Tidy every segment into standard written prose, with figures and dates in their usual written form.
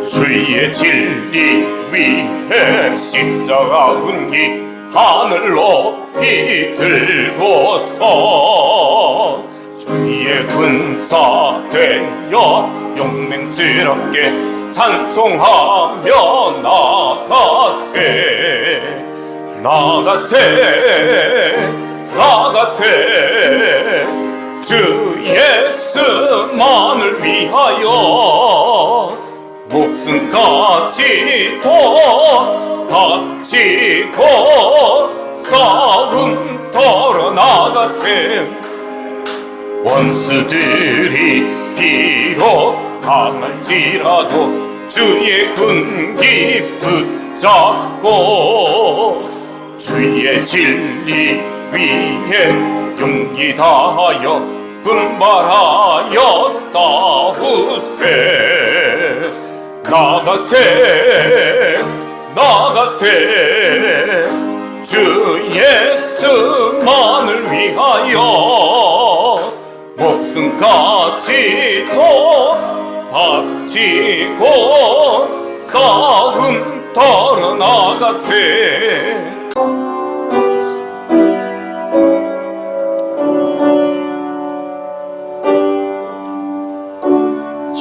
주의 진리 위에 십자가 군기 하늘 높이 들고서 주의 군사 되어 용맹스럽게 찬송하며 나가세 나가세 주 예수만을 위하여 목숨까지도 바치고 싸움터로 나가세 원수들이 비록 강할지라도 주의 군기 붙잡고 주의 진리 위에 용기 다하여 분발하여 싸우세 나가세 주 예수만을 위하여 목숨까지도 바치고 싸움터로 나가세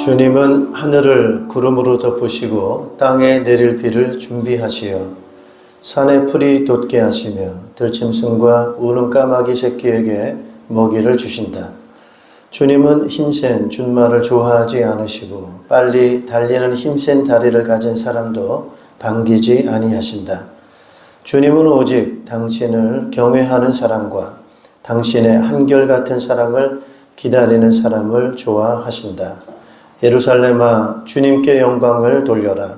주님은 하늘을 구름으로 덮으시고 땅에 내릴 비를 준비하시어 산에 풀이 돋게 하시며 들짐승과 우는 까마귀 새끼에게 먹이를 주신다. 주님은 힘센 준말을 좋아하지 않으시고 빨리 달리는 힘센 다리를 가진 사람도 반기지 아니하신다. 주님은 오직 당신을 경외하는 사람과 당신의 한결같은 사랑을 기다리는 사람을 좋아하신다. 예루살렘아, 주님께 영광을 돌려라.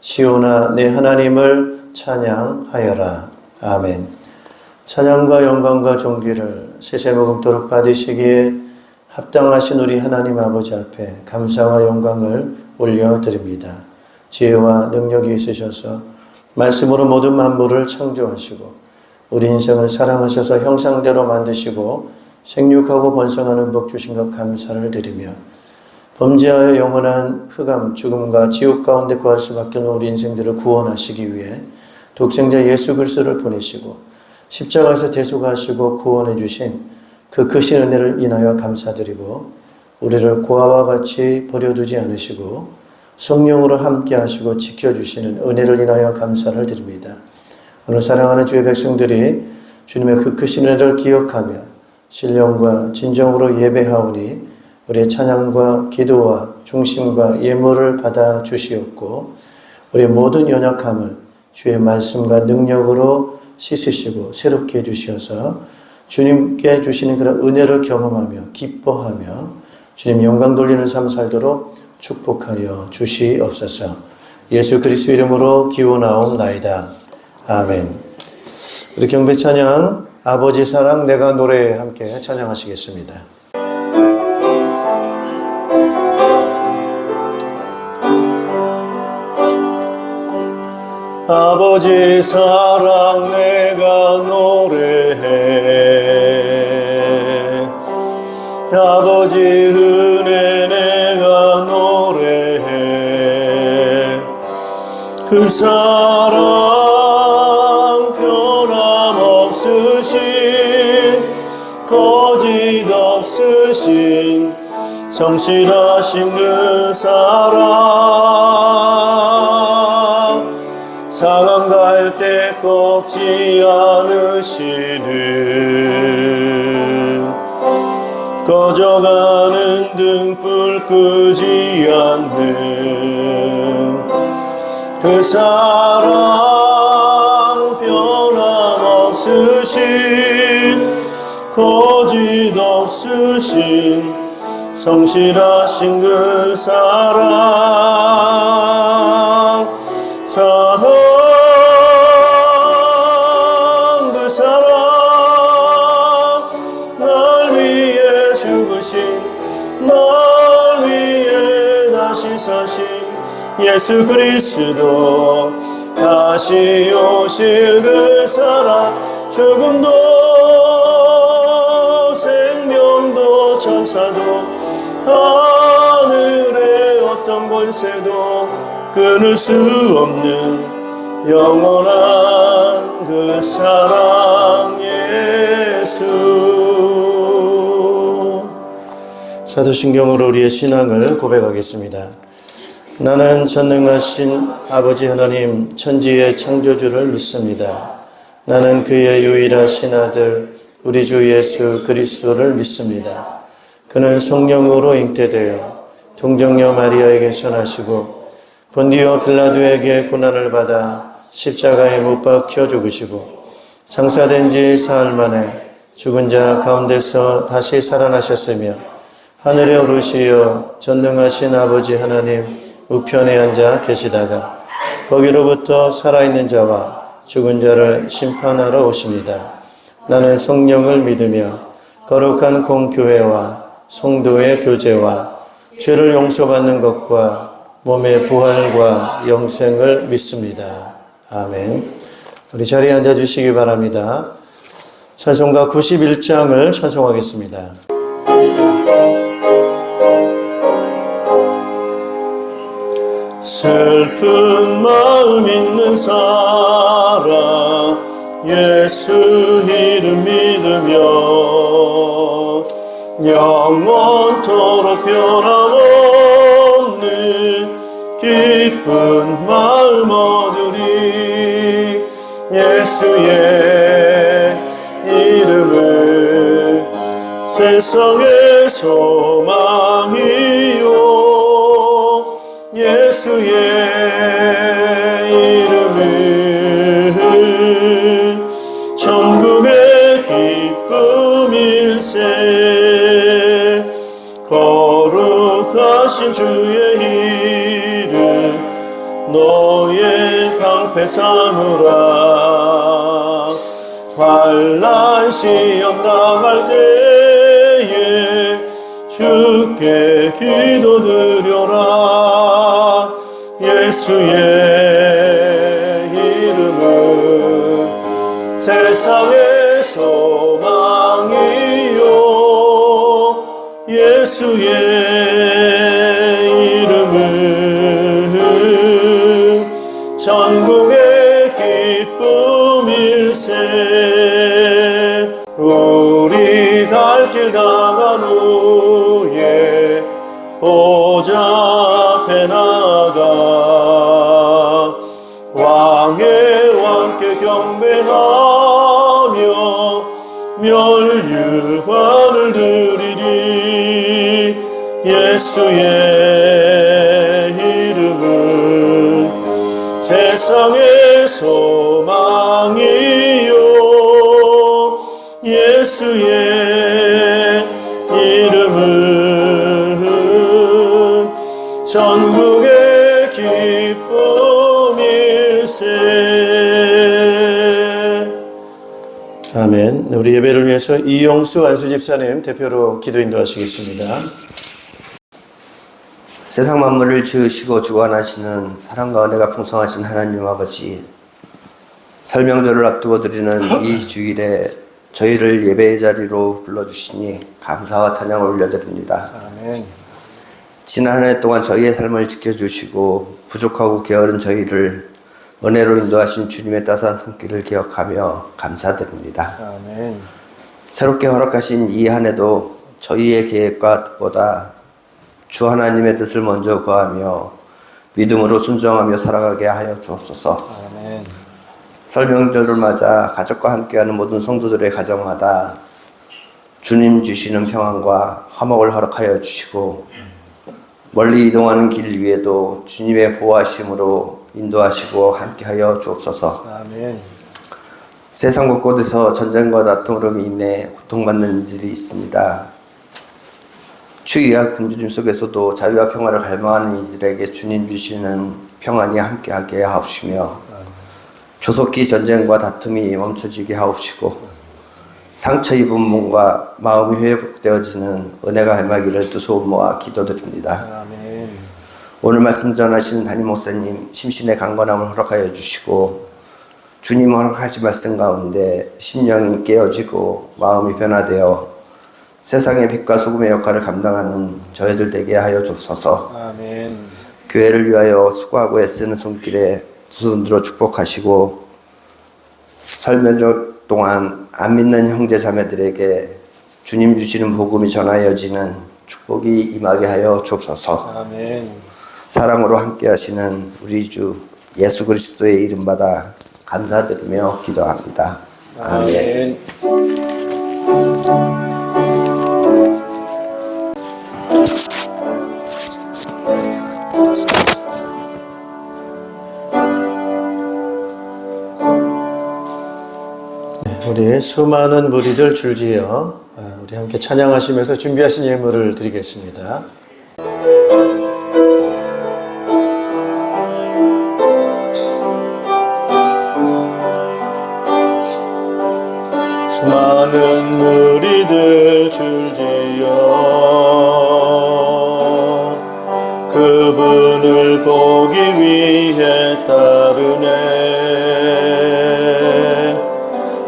시온아, 내 하나님을 찬양하여라. 아멘. 찬양과 영광과 존귀를 세세모금토록 받으시기에 합당하신 우리 하나님 아버지 앞에 감사와 영광을 올려드립니다. 지혜와 능력이 있으셔서 말씀으로 모든 만물을 창조하시고 우리 인생을 사랑하셔서 형상대로 만드시고 생육하고 번성하는 복 주신 것 감사를 드리며 범죄하여 영원한 흑암, 죽음과 지옥 가운데 거할 수밖에 없는 우리 인생들을 구원하시기 위해 독생자 예수 그리스도를 보내시고 십자가에서 대속하시고 구원해 주신 그 크신 은혜를 인하여 감사드리고 우리를 고아와 같이 버려두지 않으시고 성령으로 함께 하시고 지켜주시는 은혜를 인하여 감사를 드립니다. 오늘 사랑하는 주의 백성들이 주님의 그 크신 은혜를 기억하며 신령과 진정으로 예배하오니 우리의 찬양과 기도와 중심과 예물을 받아 주시옵고 우리의 모든 연약함을 주의 말씀과 능력으로 씻으시고 새롭게 해주시어서 주님께 주시는 그런 은혜를 경험하며 기뻐하며 주님 영광 돌리는 삶 살도록 축복하여 주시옵소서. 예수 그리스도 이름으로 기원하옵나이다. 아멘. 우리 경배 찬양 아버지 사랑 내가 노래에 함께 찬양하시겠습니다. 아버지 사랑 내가 노래해 아버지 은혜 내가 노래해 그 사랑 변함없으신 거짓 없으신 성실하신 그 사랑 상한 갈 때 꺾지 않으시는 꺼져가는 등불 끄지 않는 그 사랑 변함없으신 거짓 없으신 성실하신 그 사랑 그 사랑 날 위해 죽으신 날 위해 다시 사신 예수 그리스도 다시 오실 그 사랑 죽음도 생명도 천사도 하늘의 어떤 권세도 끊을 수 없는 영원한 그 사랑 예수. 사도신경으로 우리의 신앙을 고백하겠습니다. 나는 전능하신 아버지 하나님 천지의 창조주를 믿습니다. 나는 그의 유일하신 아들 우리 주 예수 그리스도를 믿습니다. 그는 성령으로 잉태되어 동정녀 마리아에게서 나시고 본디오 빌라도에게 고난을 받아 십자가에 못 박혀 죽으시고 장사된 지 사흘 만에 죽은 자 가운데서 다시 살아나셨으며 하늘에 오르시어 전능하신 아버지 하나님 우편에 앉아 계시다가 거기로부터 살아있는 자와 죽은 자를 심판하러 오십니다. 나는 성령을 믿으며 거룩한 공교회와 성도의 교제와 죄를 용서받는 것과 몸의 부활과 영생을 믿습니다. 아멘. 우리 자리에 앉아주시기 바랍니다. 찬송가 91장을 찬송하겠습니다. 슬픈 마음 있는 사람 예수 이름 믿으며 영원토록 변함없는 기쁜 마음 얻으리. 예수의 이름은 세상의 소망이요 예수의 이름은 천국의 기쁨일세. 거룩하신 주의 이름 너의 방패 삼으라. 환난 시험 당할 때에 주께 기도드려라. 예수의 이름은 세상의 소망이요 예수의 이름은 천국의 기쁨일세. 우리 갈 길 나간 후에 보좌 앞에 나가 왕의 왕께 경배하며 멸류관을 드리리. 예수의 이름은 세상의 소망이요 예수의 이름은 천국의 기쁨일세. 아멘. 우리 예배를 위해서 이용수 안수집사님 대표로 기도 인도하시겠습니다. 세상 만물을 지으시고 주관하시는 사랑과 은혜가 풍성하신 하나님 아버지, 설명절을 앞두고 드리는 이 주일에 저희를 예배의 자리로 불러주시니 감사와 찬양을 올려드립니다. 아멘. 지난 한 해 동안 저희의 삶을 지켜주시고 부족하고 게으른 저희를 은혜로 인도하신 주님의 따스한 손길을 기억하며 감사드립니다. 아멘. 새롭게 허락하신 이 한 해도 저희의 계획과 뜻보다 주 하나님의 뜻을 먼저 구하며 믿음으로 순종하며 살아가게 하여 주옵소서. 아멘. 설 명절을 맞아 가족과 함께하는 모든 성도들의 가정마다 주님 주시는 평안과 화목을 허락하여 주시고 멀리 이동하는 길 위에도 주님의 보호하심으로 인도하시고 함께하여 주옵소서. 아멘. 세상 곳곳에서 전쟁과 다툼으로 인해 고통받는 이들이 있습니다. 추위와 굶주림 속에서도 자유와 평화를 갈망하는 이들에게 주님 주시는 평안이 함께하게 하옵시며 조속히 전쟁과 다툼이 멈춰지게 하옵시고 상처 입은 몸과 마음이 회복되어지는 은혜가 임하기를 두 손 모아 기도드립니다. 아멘. 오늘 말씀 전하시는 담임 목사님 심신의 강건함을 허락하여 주시고 주님 허락하신 말씀 가운데 심령이 깨어지고 마음이 변화되어 세상의 빛과 소금의 역할을 감당하는 저희들 되게 하여 주옵소서. 아멘. 교회를 위하여 수고하고 애쓰는 손길에 두 손 들어 축복하시고 설명적 동안 안 믿는 형제 자매들에게 주님 주시는 복음이 전하여지는 축복이 임하게 하여 주옵소서. 아멘. 사랑으로 함께 하시는 우리 주 예수 그리스도의 이름 받아 감사드리며 기도합니다. 아멘. 우리 수많은 무리들 줄지어 우리 함께 찬양하시면서 준비하신 예물을 드리겠습니다. 수많은 무리들 줄지어 그분을 보기 위해 따르네.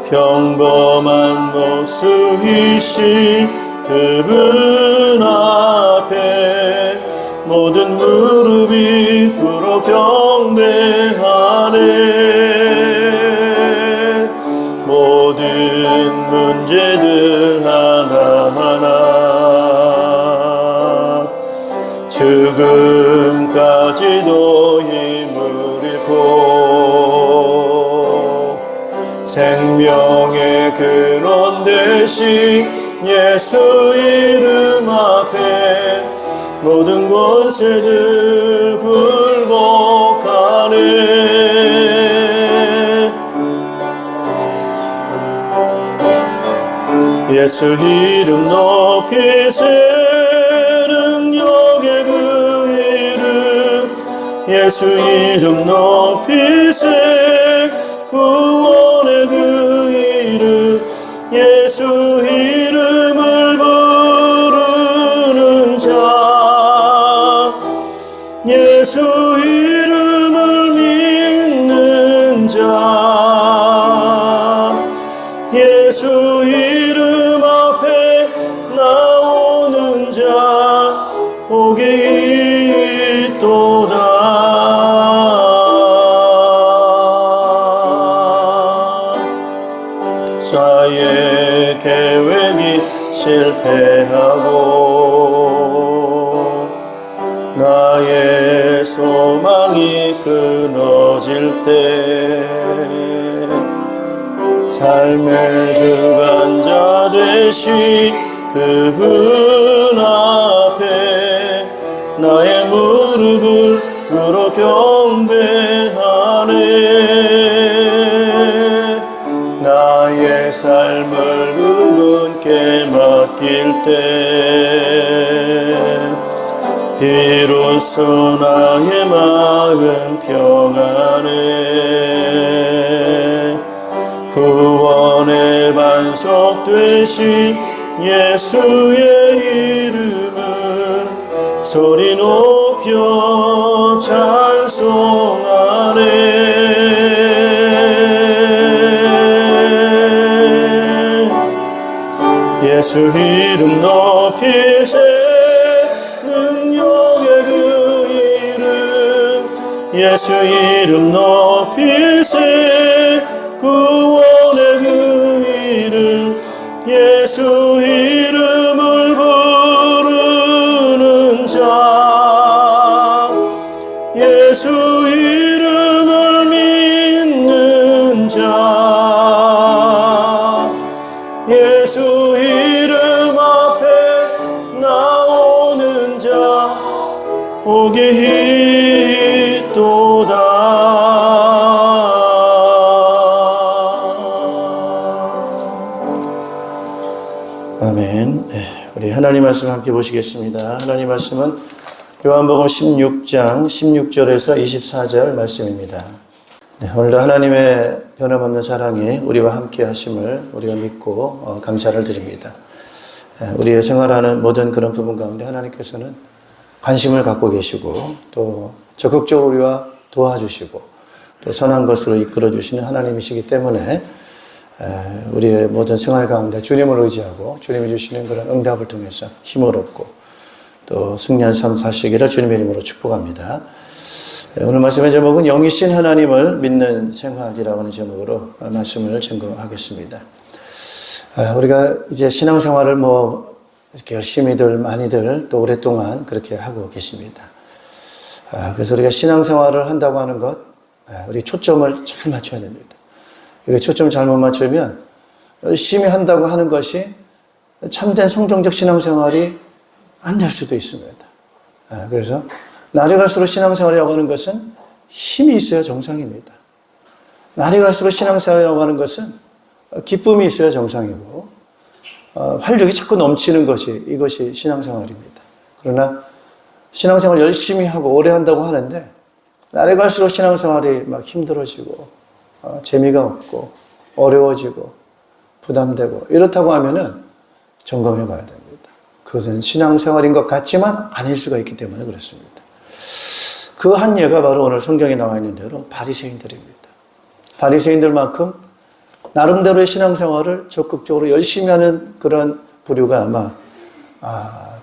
평범한 모습이신 그분 앞에 모든 무릎이 꿇어 경배하네. 모든 문제들 하나하나 지금까지도 힘을 잃고 생명의 근원 되신 예수 이름 앞에 모든 권세들 굴복하네. 예수 이름 높이세. 능력의 그 이름 예수 이름 높이세. 구원의 그 이름 예수 이름을 부르는 자 예수 이름을 믿는 자 예수 이름 앞에 나오는 자 복이 있도다. 자의 계획이 실패하고 나의 소망이 끊어질 때 삶의 주관자 되신 그분 앞에 나의 무릎을 꿇어 경배하네. 나의 삶을 그분께 맡길 때 비로소 나의 마음 평안해. 구원의 반석 되신 예수의 이름을 소리 높여 찬송하네. 예수 이름 높이세. 능력의 그 이름 예수 이름 높이세. 구원의 그 이름 예수 이름을 부르는 자 예수 이름을 믿는 자 예수 이름 앞에 나오는 자 복이 있도다. 아멘. 우리 하나님 말씀 함께 보시겠습니다. 하나님 말씀은 요한복음 16장 16절에서 24절 말씀입니다. 오늘도 하나님의 변함없는 사랑이 우리와 함께 하심을 우리가 믿고 감사를 드립니다. 우리의 생활하는 모든 그런 부분 가운데 하나님께서는 관심을 갖고 계시고 또 적극적으로 우리와 도와주시고 또 선한 것으로 이끌어 주시는 하나님이시기 때문에 우리의 모든 생활 가운데 주님을 의지하고 주님이 주시는 그런 응답을 통해서 힘을 얻고 또 승리한 삶 사시기를 주님의 이름으로 축복합니다. 오늘 말씀의 제목은 영이신 하나님을 믿는 생활이라고 하는 제목으로 말씀을 증거하겠습니다. 우리가 이제 신앙생활을 이렇게 열심히들 많이들 또 오랫동안 그렇게 하고 계십니다. 그래서 우리가 신앙생활을 한다고 하는 것, 우리 초점을 잘 맞춰야 됩니다. 이게 초점 잘못 맞추면 열심히 한다고 하는 것이 참된 성경적 신앙생활이 안 될 수도 있습니다. 그래서 날이 갈수록 신앙생활이라고 하는 것은 힘이 있어야 정상입니다. 날이 갈수록 신앙생활이라고 하는 것은 기쁨이 있어야 정상이고 활력이 자꾸 넘치는 이것이 신앙생활입니다. 그러나 신앙생활 열심히 하고 오래 한다고 하는데 날이 갈수록 신앙생활이 막 힘들어지고 재미가 없고 어려워지고 부담되고 이렇다고 하면은 점검해 봐야 됩니다. 그것은 신앙생활인 것 같지만 아닐 수가 있기 때문에 그렇습니다. 그 한 예가 바로 오늘 성경에 나와 있는 대로 바리새인들입니다. 바리새인들만큼 나름대로의 신앙생활을 적극적으로 열심히 하는 그런 부류가 아마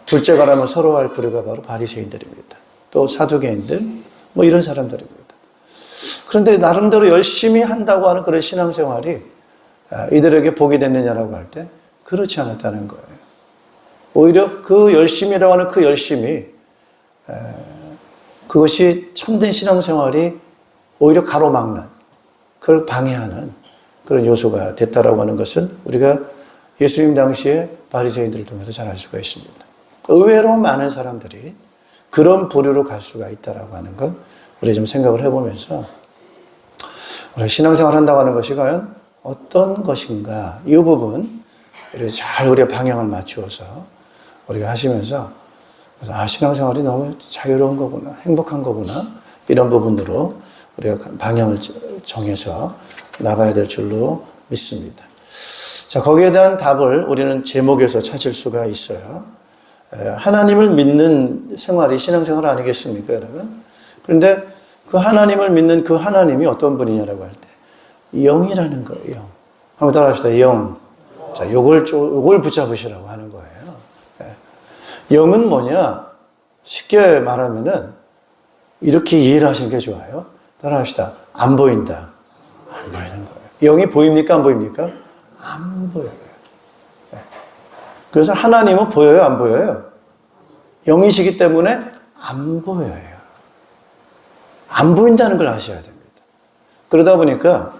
둘째가라면 서로할 부류가 바로 바리새인들입니다. 또 사두개인들 이런 사람들입니다. 그런데 나름대로 열심히 한다고 하는 그런 신앙생활이 이들에게 복이 됐느냐라고 할 때 그렇지 않았다는 거예요. 오히려 그 열심이라고 하는 그 열심이 그것이 참된 신앙생활이 오히려 가로막는, 그걸 방해하는 그런 요소가 됐다라고 하는 것은 우리가 예수님 당시에 바리새인들을 통해서 잘 알 수가 있습니다. 의외로 많은 사람들이 그런 부류로 갈 수가 있다라고 하는 것 우리 좀 생각을 해보면서 우리가 신앙생활 한다고 하는 것이 과연 어떤 것인가 이 부분 우리가 방향을 맞추어서 우리가 하시면서 신앙생활이 너무 자유로운 거구나, 행복한 거구나 이런 부분으로 우리가 방향을 정해서 나가야 될 줄로 믿습니다. 자, 거기에 대한 답을 우리는 제목에서 찾을 수가 있어요. 하나님을 믿는 생활이 신앙생활 아니겠습니까, 여러분? 그런데 그 하나님을 믿는 그 하나님이 어떤 분이냐라고 할 때 영이라는 거예요. 영. 한번 따라합시다. 영. 자, 요걸 붙잡으시라고 하는 거예요. 영은 뭐냐? 쉽게 말하면은 이렇게 이해를 하시는 게 좋아요. 따라합시다. 안 보인다. 안 보이는 거예요. 영이 보입니까? 안 보입니까? 안 보여요. 그래서 하나님은 보여요? 안 보여요? 영이시기 때문에 안 보여요. 안 보인다는 걸 아셔야 됩니다. 그러다 보니까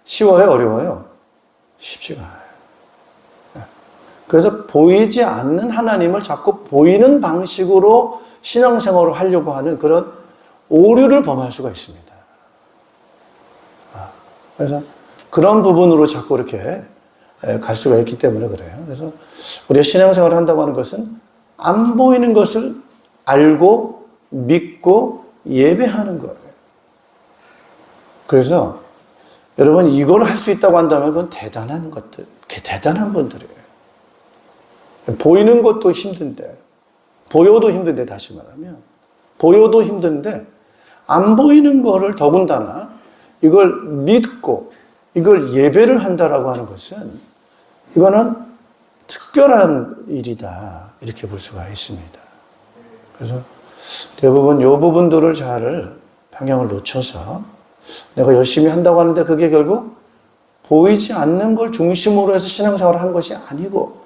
쉬워요? 어려워요? 쉽지가 않아요. 그래서 보이지 않는 하나님을 자꾸 보이는 방식으로 신앙생활을 하려고 하는 그런 오류를 범할 수가 있습니다. 그래서 그런 부분으로 자꾸 이렇게 갈 수가 있기 때문에 그래요. 그래서 우리가 신앙생활을 한다고 하는 것은 안 보이는 것을 알고 믿고 예배하는 거예요. 그래서 여러분 이걸 할 수 있다고 한다면 그건 대단한 것들, 대단한 분들이에요. 보이는 것도 힘든데, 보여도 힘든데 다시 말하면 보여도 힘든데 안 보이는 거를 더군다나 이걸 믿고 이걸 예배를 한다라고 하는 것은 이거는 특별한 일이다 이렇게 볼 수가 있습니다. 그래서 대부분 이 부분들을 잘 방향을 놓쳐서 내가 열심히 한다고 하는데 그게 결국 보이지 않는 걸 중심으로 해서 신앙생활을 한 것이 아니고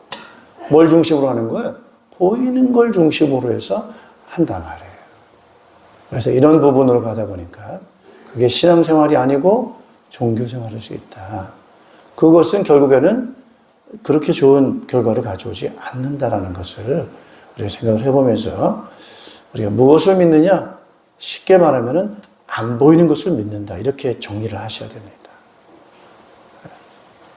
뭘 중심으로 하는 거예요? 보이는 걸 중심으로 해서 한단 말이에요. 그래서 이런 부분으로 가다 보니까 그게 신앙생활이 아니고 종교생활일 수 있다. 그것은 결국에는 그렇게 좋은 결과를 가져오지 않는다라는 것을 우리가 생각을 해보면서 우리가 무엇을 믿느냐? 쉽게 말하면은 안 보이는 것을 믿는다. 이렇게 정리를 하셔야 됩니다.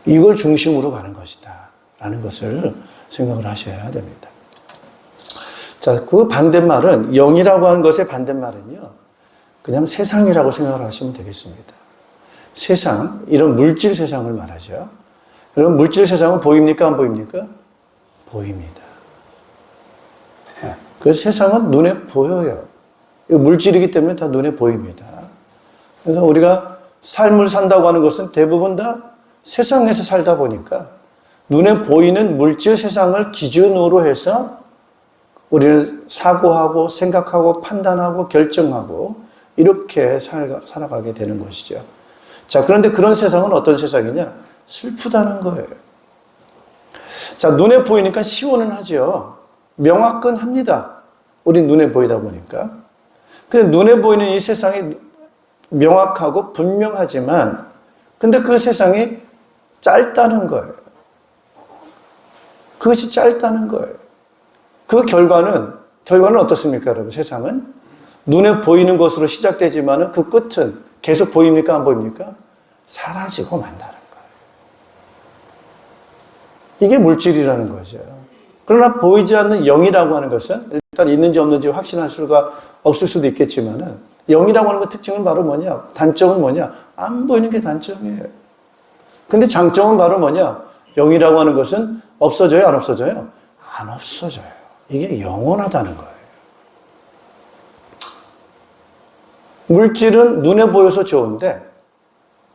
이걸 중심으로 가는 것이다. 라는 것을 생각을 하셔야 됩니다. 자, 그 반대말은 영이라고 하는 것의 반대말은요. 그냥 세상이라고 생각을 하시면 되겠습니다. 세상, 이런 물질 세상을 말하죠. 여러분 물질 세상은 보입니까? 안 보입니까? 보입니다. 그래서 세상은 눈에 보여요. 이거 물질이기 때문에 다 눈에 보입니다. 그래서 우리가 삶을 산다고 하는 것은 대부분 다 세상에서 살다 보니까 눈에 보이는 물질 세상을 기준으로 해서 우리는 사고하고 생각하고 판단하고 결정하고 이렇게 살아가게 되는 것이죠. 자, 그런데 그런 세상은 어떤 세상이냐? 슬프다는 거예요. 자, 눈에 보이니까 시원은 하죠. 명확은 합니다. 우리 눈에 보이다 보니까. 근데 눈에 보이는 이 세상이 명확하고 분명하지만 근데 그 세상이 짧다는 거예요. 그것이 짧다는 거예요. 그 결과는 어떻습니까, 여러분? 세상은 눈에 보이는 것으로 시작되지만 그 끝은 계속 보입니까, 안 보입니까? 사라지고 만다는 거예요. 이게 물질이라는 거죠. 그러나 보이지 않는 영이라고 하는 것은 일단 있는지 없는지 확신할 수가 없을 수도 있겠지만은 영이라고 하는 것 특징은 바로 뭐냐? 단점은 뭐냐? 안 보이는 게 단점이에요. 근데 장점은 바로 뭐냐? 영이라고 하는 것은 없어져요, 안 없어져요? 안 없어져요. 이게 영원하다는 거예요. 물질은 눈에 보여서 좋은데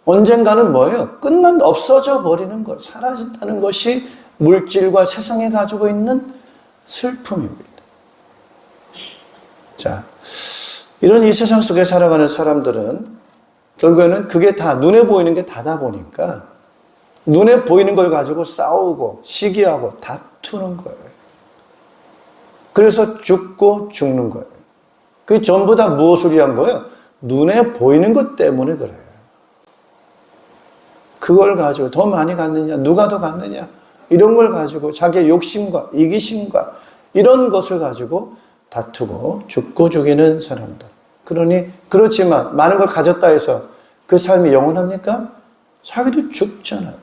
언젠가는 뭐예요? 없어져 버리는 것, 사라진다는 것이 물질과 세상에 가지고 있는 슬픔입니다. 자, 이런 이 세상 속에 살아가는 사람들은 결국에는 그게 다 눈에 보이는 게 다다 보니까 눈에 보이는 걸 가지고 싸우고 시기하고 다투는 거예요. 그래서 죽고 죽는 거예요. 그게 전부 다 무엇을 위한 거예요? 눈에 보이는 것 때문에 그래요. 그걸 가지고 더 많이 갖느냐, 누가 더 갖느냐, 이런 걸 가지고 자기의 욕심과 이기심과 이런 것을 가지고 다투고 죽고 죽이는 사람들. 그렇지만 많은 걸 가졌다 해서 그 삶이 영원합니까? 자기도 죽잖아요.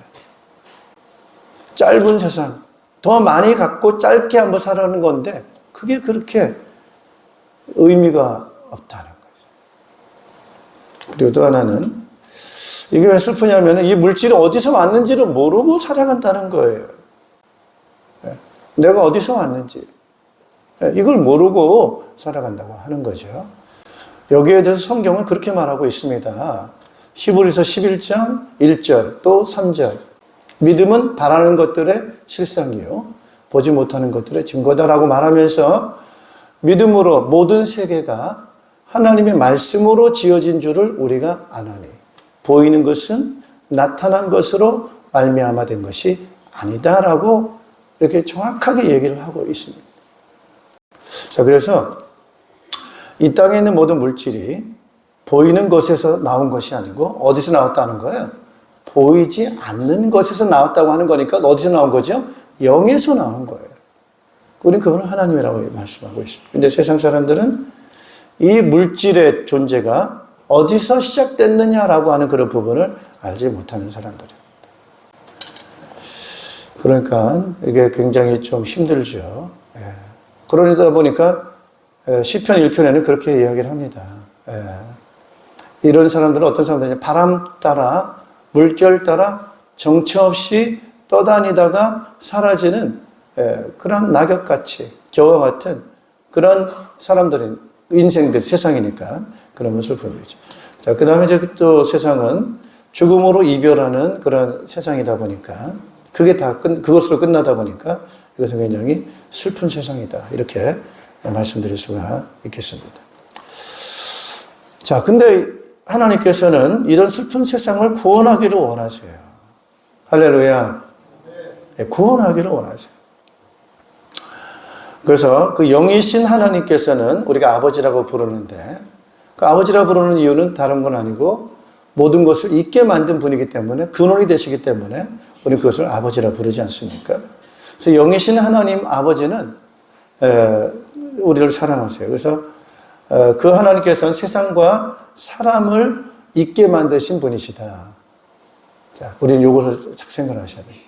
짧은 세상, 더 많이 갖고 짧게 한번 살아가는 건데 그게 그렇게 의미가 없다는 거죠. 그리고 또 하나는 이게 왜 슬프냐면 이 물질이 어디서 왔는지를 모르고 살아간다는 거예요. 내가 어디서 왔는지 이걸 모르고 살아간다고 하는 거죠. 여기에 대해서 성경은 그렇게 말하고 있습니다. 히브리서 11장 1절 또 3절 믿음은 바라는 것들의 실상이요 보지 못하는 것들의 증거다라고 말하면서 믿음으로 모든 세계가 하나님의 말씀으로 지어진 줄을 우리가 아나니 보이는 것은 나타난 것으로 말미암아 된 것이 아니다라고 이렇게 정확하게 얘기를 하고 있습니다. 자, 그래서 이 땅에 있는 모든 물질이 보이는 것에서 나온 것이 아니고 어디서 나왔다는 거예요? 보이지 않는 것에서 나왔다고 하는 거니까 어디서 나온 거죠? 영에서 나온 거예요. 우리는 그분은 하나님이라고 말씀하고 있습니다. 근데 세상 사람들은 이 물질의 존재가 어디서 시작됐느냐라고 하는 그런 부분을 알지 못하는 사람들입니다. 그러니까 이게 굉장히 좀 힘들죠. 그러다 보니까 시편 1편에는 그렇게 이야기를 합니다. 이런 사람들은 어떤 사람들이냐? 바람 따라 물결 따라 정처 없이 떠다니다가 사라지는 그런 낙엽같이 겨와 같은 그런 사람들인 인생들 세상이니까 그런 슬픔이죠. 자, 그 다음에 또 세상은 죽음으로 이별하는 그런 세상이다 보니까 그게 다 그것으로 끝나다 보니까 이것은 굉장히 슬픈 세상이다. 이렇게 말씀드릴 수가 있겠습니다. 자, 근데 하나님께서는 이런 슬픈 세상을 구원하기를 원하세요. 할렐루야. 구원하기를 원하세요. 그래서 그 영이신 하나님께서는 우리가 아버지라고 부르는데 그 아버지라고 부르는 이유는 다른 건 아니고 모든 것을 있게 만든 분이기 때문에 근원이 되시기 때문에 우리는 그것을 아버지라고 부르지 않습니까? 그래서 영이신 하나님 아버지는 우리를 사랑하세요. 그래서 그 하나님께서는 세상과 사람을 있게 만드신 분이시다. 자, 우리는 이것을 생각하셔야 됩니다.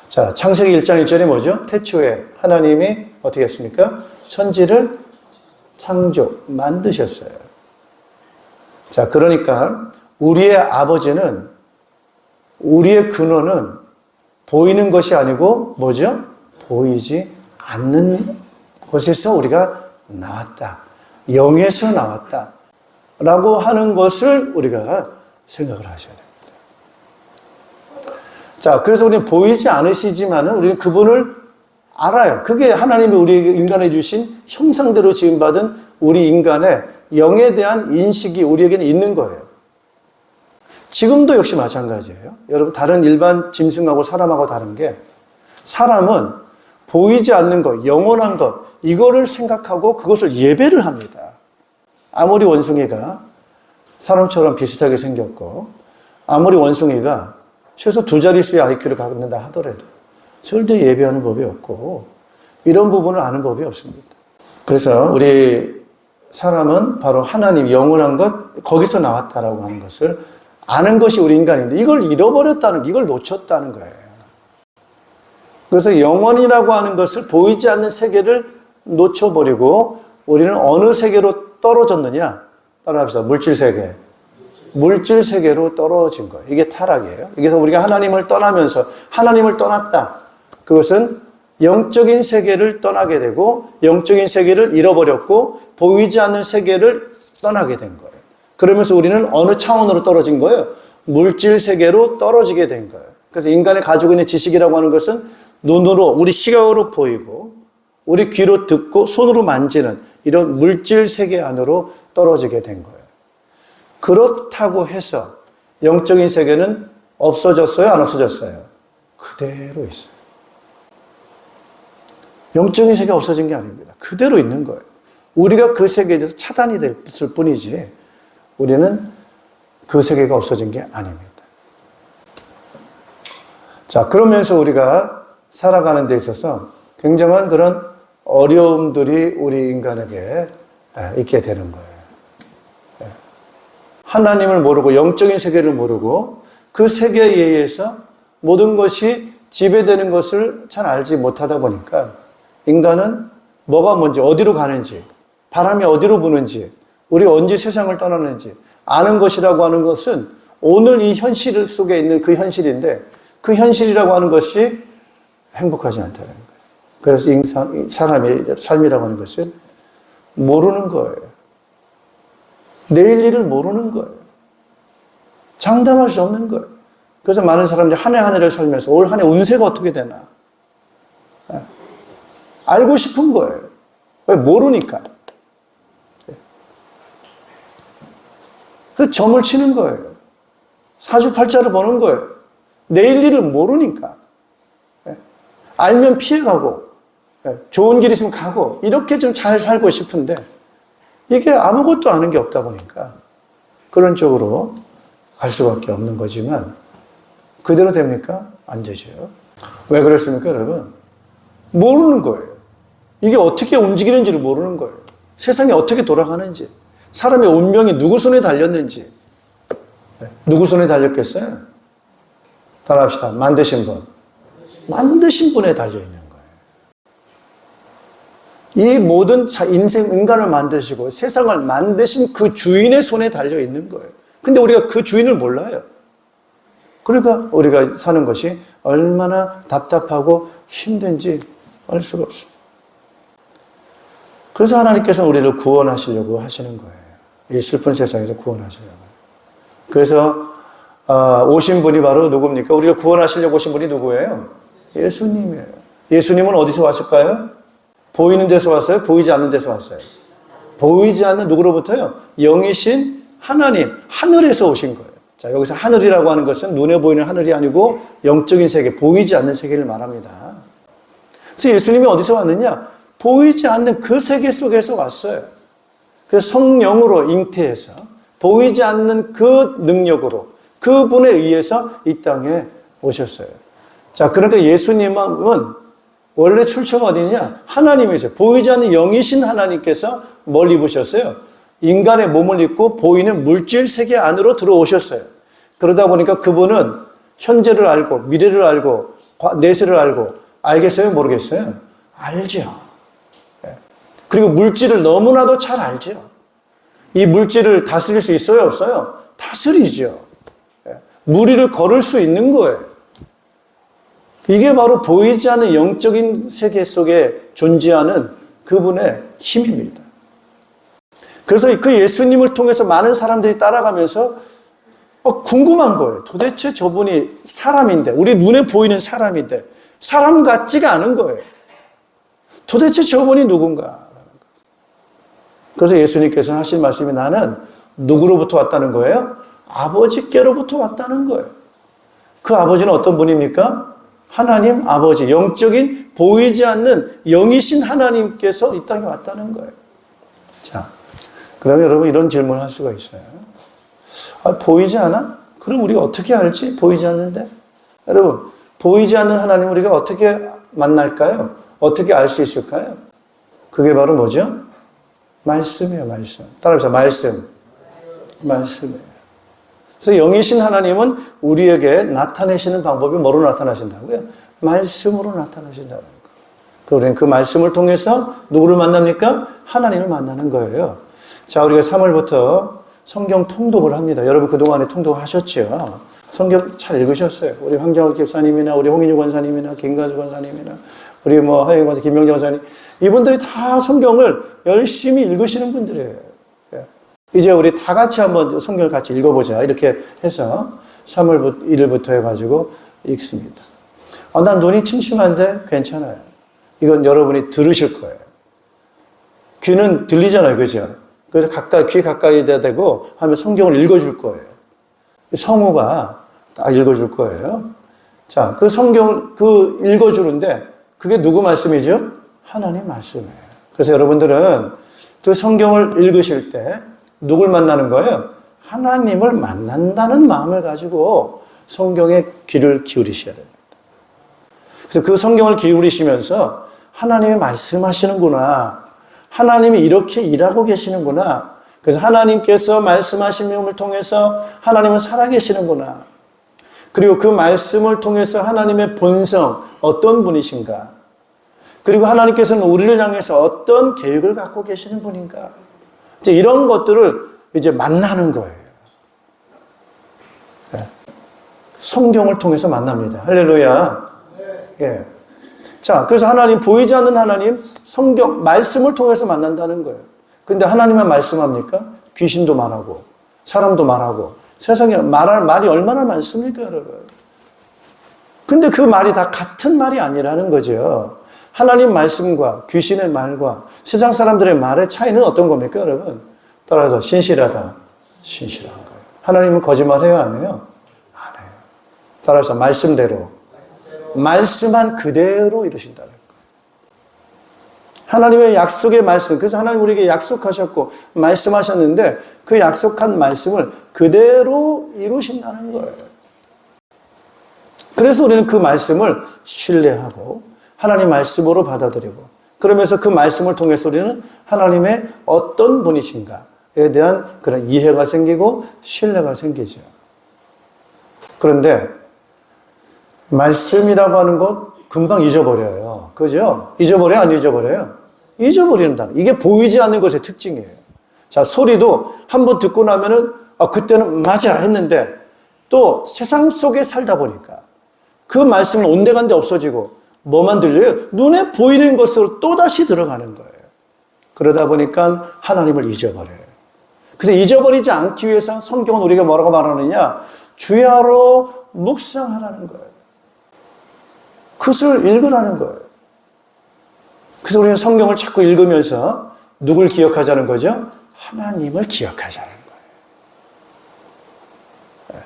자, 창세기 1장 1절이 뭐죠? 태초에 하나님이 어떻게 했습니까? 천지를 만드셨어요. 자, 그러니까 우리의 아버지는 우리의 근원은 보이는 것이 아니고 뭐죠? 보이지 않는 곳에서 우리가 나왔다. 영에서 나왔다. 라고 하는 것을 우리가 생각을 하셔야 됩니다. 자, 그래서 우리는 보이지 않으시지만은 우리는 그분을 알아요. 그게 하나님이 우리 인간에 주신 형상대로 지음받은 우리 인간의 영에 대한 인식이 우리에게는 있는 거예요. 지금도 역시 마찬가지예요. 여러분, 다른 일반 짐승하고 사람하고 다른 게, 사람은 보이지 않는 것, 영원한 것, 이거를 생각하고 그것을 예배를 합니다. 아무리 원숭이가 사람처럼 비슷하게 생겼고, 아무리 원숭이가 최소 2자릿수의 IQ를 갖는다 하더라도 절대 예배하는 법이 없고, 이런 부분을 아는 법이 없습니다. 그래서 우리 사람은 바로 하나님, 영원한 것, 거기서 나왔다라고 하는 것을 아는 것이 우리 인간인데, 이걸 잃어버렸다는, 이걸 놓쳤다는 거예요. 그래서 영원이라고 하는 것을, 보이지 않는 세계를 놓쳐버리고 우리는 어느 세계로 떨어졌느냐? 따라합시다. 물질 세계. 물질 세계로 떨어진 거예요. 이게 타락이에요. 그래서 우리가 하나님을 떠나면서, 하나님을 떠났다. 그것은 영적인 세계를 떠나게 되고, 영적인 세계를 잃어버렸고, 보이지 않는 세계를 떠나게 된 거예요. 그러면서 우리는 어느 차원으로 떨어진 거예요? 물질 세계로 떨어지게 된 거예요. 그래서 인간이 가지고 있는 지식이라고 하는 것은 눈으로, 우리 시각으로 보이고, 우리 귀로 듣고, 손으로 만지는 이런 물질 세계 안으로 떨어지게 된 거예요. 그렇다고 해서 영적인 세계는 없어졌어요? 안 없어졌어요? 그대로 있어요. 영적인 세계가 없어진 게 아닙니다. 그대로 있는 거예요. 우리가 그 세계에 대해서 차단이 됐을 뿐이지 우리는 그 세계가 없어진 게 아닙니다. 자, 그러면서 우리가 살아가는 데 있어서 굉장한 그런 어려움들이 우리 인간에게 있게 되는 거예요. 하나님을 모르고 영적인 세계를 모르고 그 세계에 의해서 모든 것이 지배되는 것을 잘 알지 못하다 보니까 인간은 뭐가 뭔지, 어디로 가는지, 바람이 어디로 부는지, 우리가 언제 세상을 떠나는지 아는 것이라고 하는 것은 오늘 이 현실 속에 있는 그 현실인데, 그 현실이라고 하는 것이 행복하지 않다는 거예요. 그래서 사람의 삶이라고 하는 것은 모르는 거예요. 내일 일을 모르는 거예요. 장담할 수 없는 거예요. 그래서 많은 사람들이 한 해 한 해를 살면서 올 한 해 운세가 어떻게 되나 알고 싶은 거예요. 왜? 모르니까. 그래서 점을 치는 거예요. 사주팔자를 보는 거예요. 내일 일을 모르니까. 알면 피해가고, 좋은 길 있으면 가고, 이렇게 좀 잘 살고 싶은데, 이게 아무것도 아는 게 없다 보니까, 그런 쪽으로 갈 수밖에 없는 거지만, 그대로 됩니까? 안 되죠. 왜 그랬습니까, 여러분? 모르는 거예요. 이게 어떻게 움직이는지를 모르는 거예요. 세상이 어떻게 돌아가는지, 사람의 운명이 누구 손에 달렸는지, 누구 손에 달렸겠어요? 따라합시다. 만드신 분. 만드신 분에 달려있는 거예요. 이 모든 인간을 만드시고 세상을 만드신 그 주인의 손에 달려있는 거예요. 근데 우리가 그 주인을 몰라요. 그러니까 우리가 사는 것이 얼마나 답답하고 힘든지 알 수가 없습니다. 그래서 하나님께서는 우리를 구원하시려고 하시는 거예요. 이 슬픈 세상에서 구원하시려고. 그래서 오신 분이 바로 누굽니까? 우리를 구원하시려고 오신 분이 누구예요? 예수님이에요. 예수님은 어디서 왔을까요? 보이는 데서 왔어요? 보이지 않는 데서 왔어요? 보이지 않는 누구로부터요? 영이신 하나님, 하늘에서 오신 거예요. 자, 여기서 하늘이라고 하는 것은 눈에 보이는 하늘이 아니고 영적인 세계, 보이지 않는 세계를 말합니다. 그래서 예수님이 어디서 왔느냐? 보이지 않는 그 세계 속에서 왔어요. 그래서 성령으로 잉태해서 보이지 않는 그 능력으로 그분에 의해서 이 땅에 오셨어요. 자, 그러니까 예수님은 원래 출처가 어디냐? 하나님이세요. 보이지 않는 영이신 하나님께서 뭘 입으셨어요? 인간의 몸을 입고 보이는 물질 세계 안으로 들어오셨어요. 그러다 보니까 그분은 현재를 알고 미래를 알고 내세를 알고 알겠어요? 모르겠어요? 알죠. 그리고 물질을 너무나도 잘 알죠. 이 물질을 다스릴 수 있어요? 없어요? 다스리죠. 무리를 걸을 수 있는 거예요. 이게 바로 보이지 않는 영적인 세계 속에 존재하는 그분의 힘입니다. 그래서 그 예수님을 통해서 많은 사람들이 따라가면서 궁금한 거예요. 도대체 저분이 사람인데, 우리 눈에 보이는 사람인데, 사람 같지가 않은 거예요. 도대체 저분이 누군가. 그래서 예수님께서 하신 말씀이 나는 누구로부터 왔다는 거예요? 아버지께로부터 왔다는 거예요. 그 아버지는 어떤 분입니까? 하나님 아버지, 영적인 보이지 않는 영이신 하나님께서 이 땅에 왔다는 거예요. 자, 그러면 여러분 이런 질문을 할 수가 있어요. 보이지 않아? 그럼 우리가 어떻게 알지? 보이지 않는데? 여러분, 보이지 않는 하나님 우리가 어떻게 만날까요? 어떻게 알 수 있을까요? 그게 바로 뭐죠? 말씀이에요, 말씀. 따라합시다. 말씀이에요. 그래서 영이신 하나님은 우리에게 나타내시는 방법이 뭐로 나타나신다고요? 말씀으로 나타나신다는 거예요. 우리는 그 말씀을 통해서 누구를 만납니까? 하나님을 만나는 거예요. 자, 우리가 3월부터 성경 통독을 합니다. 여러분 그동안에 통독하셨죠? 성경 잘 읽으셨어요. 우리 황정학 집사님이나 우리 홍인유 권사님이나 김가수 권사님이나 우리 하영 권사, 김명정 권사님 이분들이 다 성경을 열심히 읽으시는 분들이에요. 이제 우리 다 같이 한번 성경을 같이 읽어보자. 이렇게 해서 3월 1일부터 해가지고 읽습니다. 난 눈이 침침한데 괜찮아요. 이건 여러분이 들으실 거예요. 귀는 들리잖아요. 그죠? 그래서 귀 가까이 대고 하면 성경을 읽어줄 거예요. 성우가 딱 읽어줄 거예요. 자, 그 성경을 읽어주는데 그게 누구 말씀이죠? 하나님 말씀이에요. 그래서 여러분들은 그 성경을 읽으실 때 누굴 만나는 거예요? 하나님을 만난다는 마음을 가지고 성경에 귀를 기울이셔야 됩니다. 그래서 그 성경을 기울이시면서 하나님이 말씀하시는구나. 하나님이 이렇게 일하고 계시는구나. 그래서 하나님께서 말씀하심을 통해서 하나님은 살아계시는구나. 그리고 그 말씀을 통해서 하나님의 본성, 어떤 분이신가. 그리고 하나님께서는 우리를 향해서 어떤 계획을 갖고 계시는 분인가. 이제 이런 것들을 이제 만나는 거예요. 네. 성경을 통해서 만납니다. 할렐루야. 예. 자, 그래서 하나님, 보이지 않는 하나님, 성경, 말씀을 통해서 만난다는 거예요. 근데 하나님만 말씀합니까? 귀신도 말하고, 사람도 말하고, 세상에 말이 얼마나 많습니까, 여러분? 근데 그 말이 다 같은 말이 아니라는 거죠. 하나님 말씀과 귀신의 말과 세상 사람들의 말의 차이는 어떤 겁니까, 여러분? 따라서 신실하다. 신실한 거예요. 하나님은 거짓말해요, 안 해요? 안 해요. 따라서 말씀대로. 말씀한 그대로 이루신다는 거예요. 하나님의 약속의 말씀, 그래서 하나님 우리에게 약속하셨고 말씀하셨는데 그 약속한 말씀을 그대로 이루신다는 거예요. 그래서 우리는 그 말씀을 신뢰하고 하나님 말씀으로 받아들이고 그러면서 그 말씀을 통해서 우리는 하나님의 어떤 분이신가에 대한 그런 이해가 생기고 신뢰가 생기죠. 그런데 말씀이라고 하는 것 금방 잊어버려요. 그죠? 잊어버려요? 안 잊어버려요? 잊어버린다. 이게 보이지 않는 것의 특징이에요. 자, 소리도 한번 듣고 나면은, 그때는 맞아 했는데, 또 세상 속에 살다 보니까 그 말씀은 온데간데 없어지고, 뭐만 들려요? 눈에 보이는 것으로 또다시 들어가는 거예요. 그러다 보니까 하나님을 잊어버려요. 그래서 잊어버리지 않기 위해서 성경은 우리가 뭐라고 말하느냐? 주야로 묵상하라는 거예요. 그것을 읽으라는 거예요. 그래서 우리는 성경을 자꾸 읽으면서 누굴 기억하자는 거죠? 하나님을 기억하자는 거예요.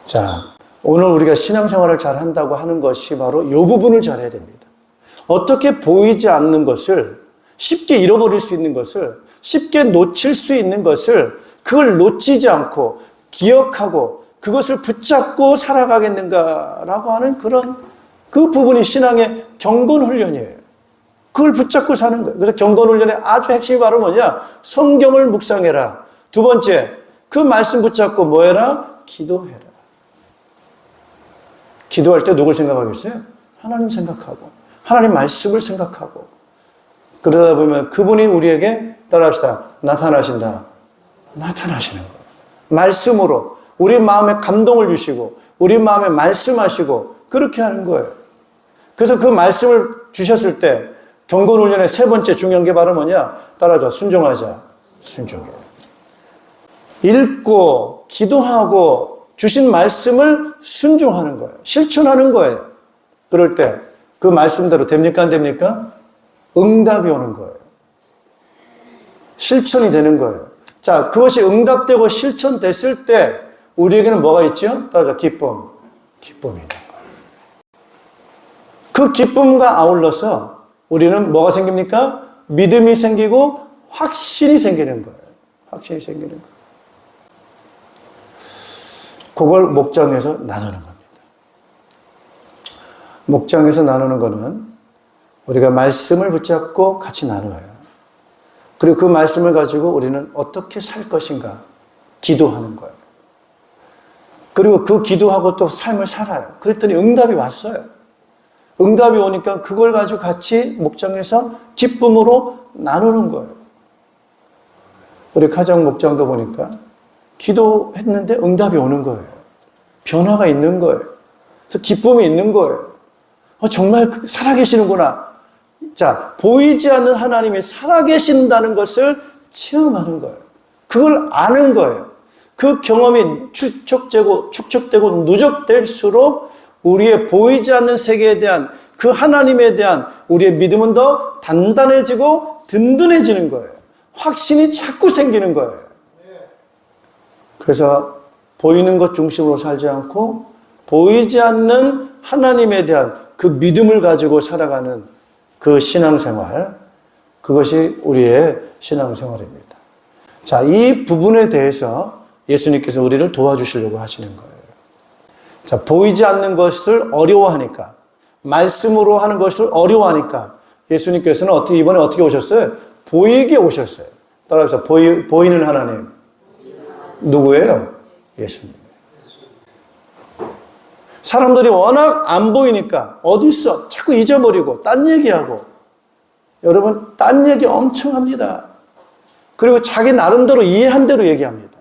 자, 오늘 우리가 신앙생활을 잘 한다고 하는 것이 바로 이 부분을 잘해야 됩니다. 어떻게 보이지 않는 것을 쉽게 잃어버릴 수 있는 것을 쉽게 놓칠 수 있는 것을 그걸 놓치지 않고 기억하고 그것을 붙잡고 살아가겠는가라고 하는 그 부분이 신앙의 경건 훈련이에요. 그걸 붙잡고 사는 거예요. 그래서 경건 훈련의 아주 핵심이 바로 뭐냐? 성경을 묵상해라. 두 번째, 그 말씀 붙잡고 뭐 해라? 기도해라. 기도할 때 누굴 생각하겠어요? 하나님 생각하고 하나님 말씀을 생각하고 그러다 보면 그분이 우리에게 따라합시다. 나타나신다. 나타나시는 거예요. 말씀으로 우리 마음에 감동을 주시고 우리 마음에 말씀하시고 그렇게 하는 거예요. 그래서 그 말씀을 주셨을 때 경건훈련의 세 번째 중요한 게 바로 뭐냐? 따라하자. 순종하자. 순종해. 읽고 기도하고 주신 말씀을 순종하는 거예요. 실천하는 거예요. 그럴 때 그 말씀대로 됩니까? 안 됩니까? 응답이 오는 거예요. 실천이 되는 거예요. 자, 그것이 응답되고 실천됐을 때 우리에게는 뭐가 있죠? 따라서 기쁨. 기쁨이 있는 거예요. 그 기쁨과 아울러서 우리는 뭐가 생깁니까? 믿음이 생기고 확신이 생기는 거예요. 확신이 생기는 거예요. 그걸 목장에서 나누는 겁니다. 목장에서 나누는 거는 우리가 말씀을 붙잡고 같이 나누어요. 그리고 그 말씀을 가지고 우리는 어떻게 살 것인가 기도하는 거예요. 그리고 그 기도하고 또 삶을 살아요. 그랬더니 응답이 왔어요. 응답이 오니까 그걸 가지고 같이 목장에서 기쁨으로 나누는 거예요. 우리 가정 목장도 보니까 기도했는데 응답이 오는 거예요. 변화가 있는 거예요. 그래서 기쁨이 있는 거예요. 정말 살아계시는구나. 자, 보이지 않는 하나님이 살아계신다는 것을 체험하는 거예요. 그걸 아는 거예요. 그 경험이 축적되고 누적될수록 우리의 보이지 않는 세계에 대한 그 하나님에 대한 우리의 믿음은 더 단단해지고 든든해지는 거예요. 확신이 자꾸 생기는 거예요. 그래서 보이는 것 중심으로 살지 않고 보이지 않는 하나님에 대한 그 믿음을 가지고 살아가는 그 신앙생활, 그것이 우리의 신앙생활입니다. 자, 이 부분에 대해서 예수님께서 우리를 도와주시려고 하시는 거예요. 자, 보이지 않는 것을 어려워하니까, 말씀으로 하는 것을 어려워하니까 예수님께서는 이번에 어떻게 오셨어요? 보이게 오셨어요. 따라서 보이는 하나님. 누구예요? 예수님. 사람들이 워낙 안 보이니까 어디 있어? 자꾸 잊어버리고 딴 얘기하고. 여러분, 딴 얘기 엄청 합니다. 그리고 자기 나름대로 이해한 대로 얘기합니다.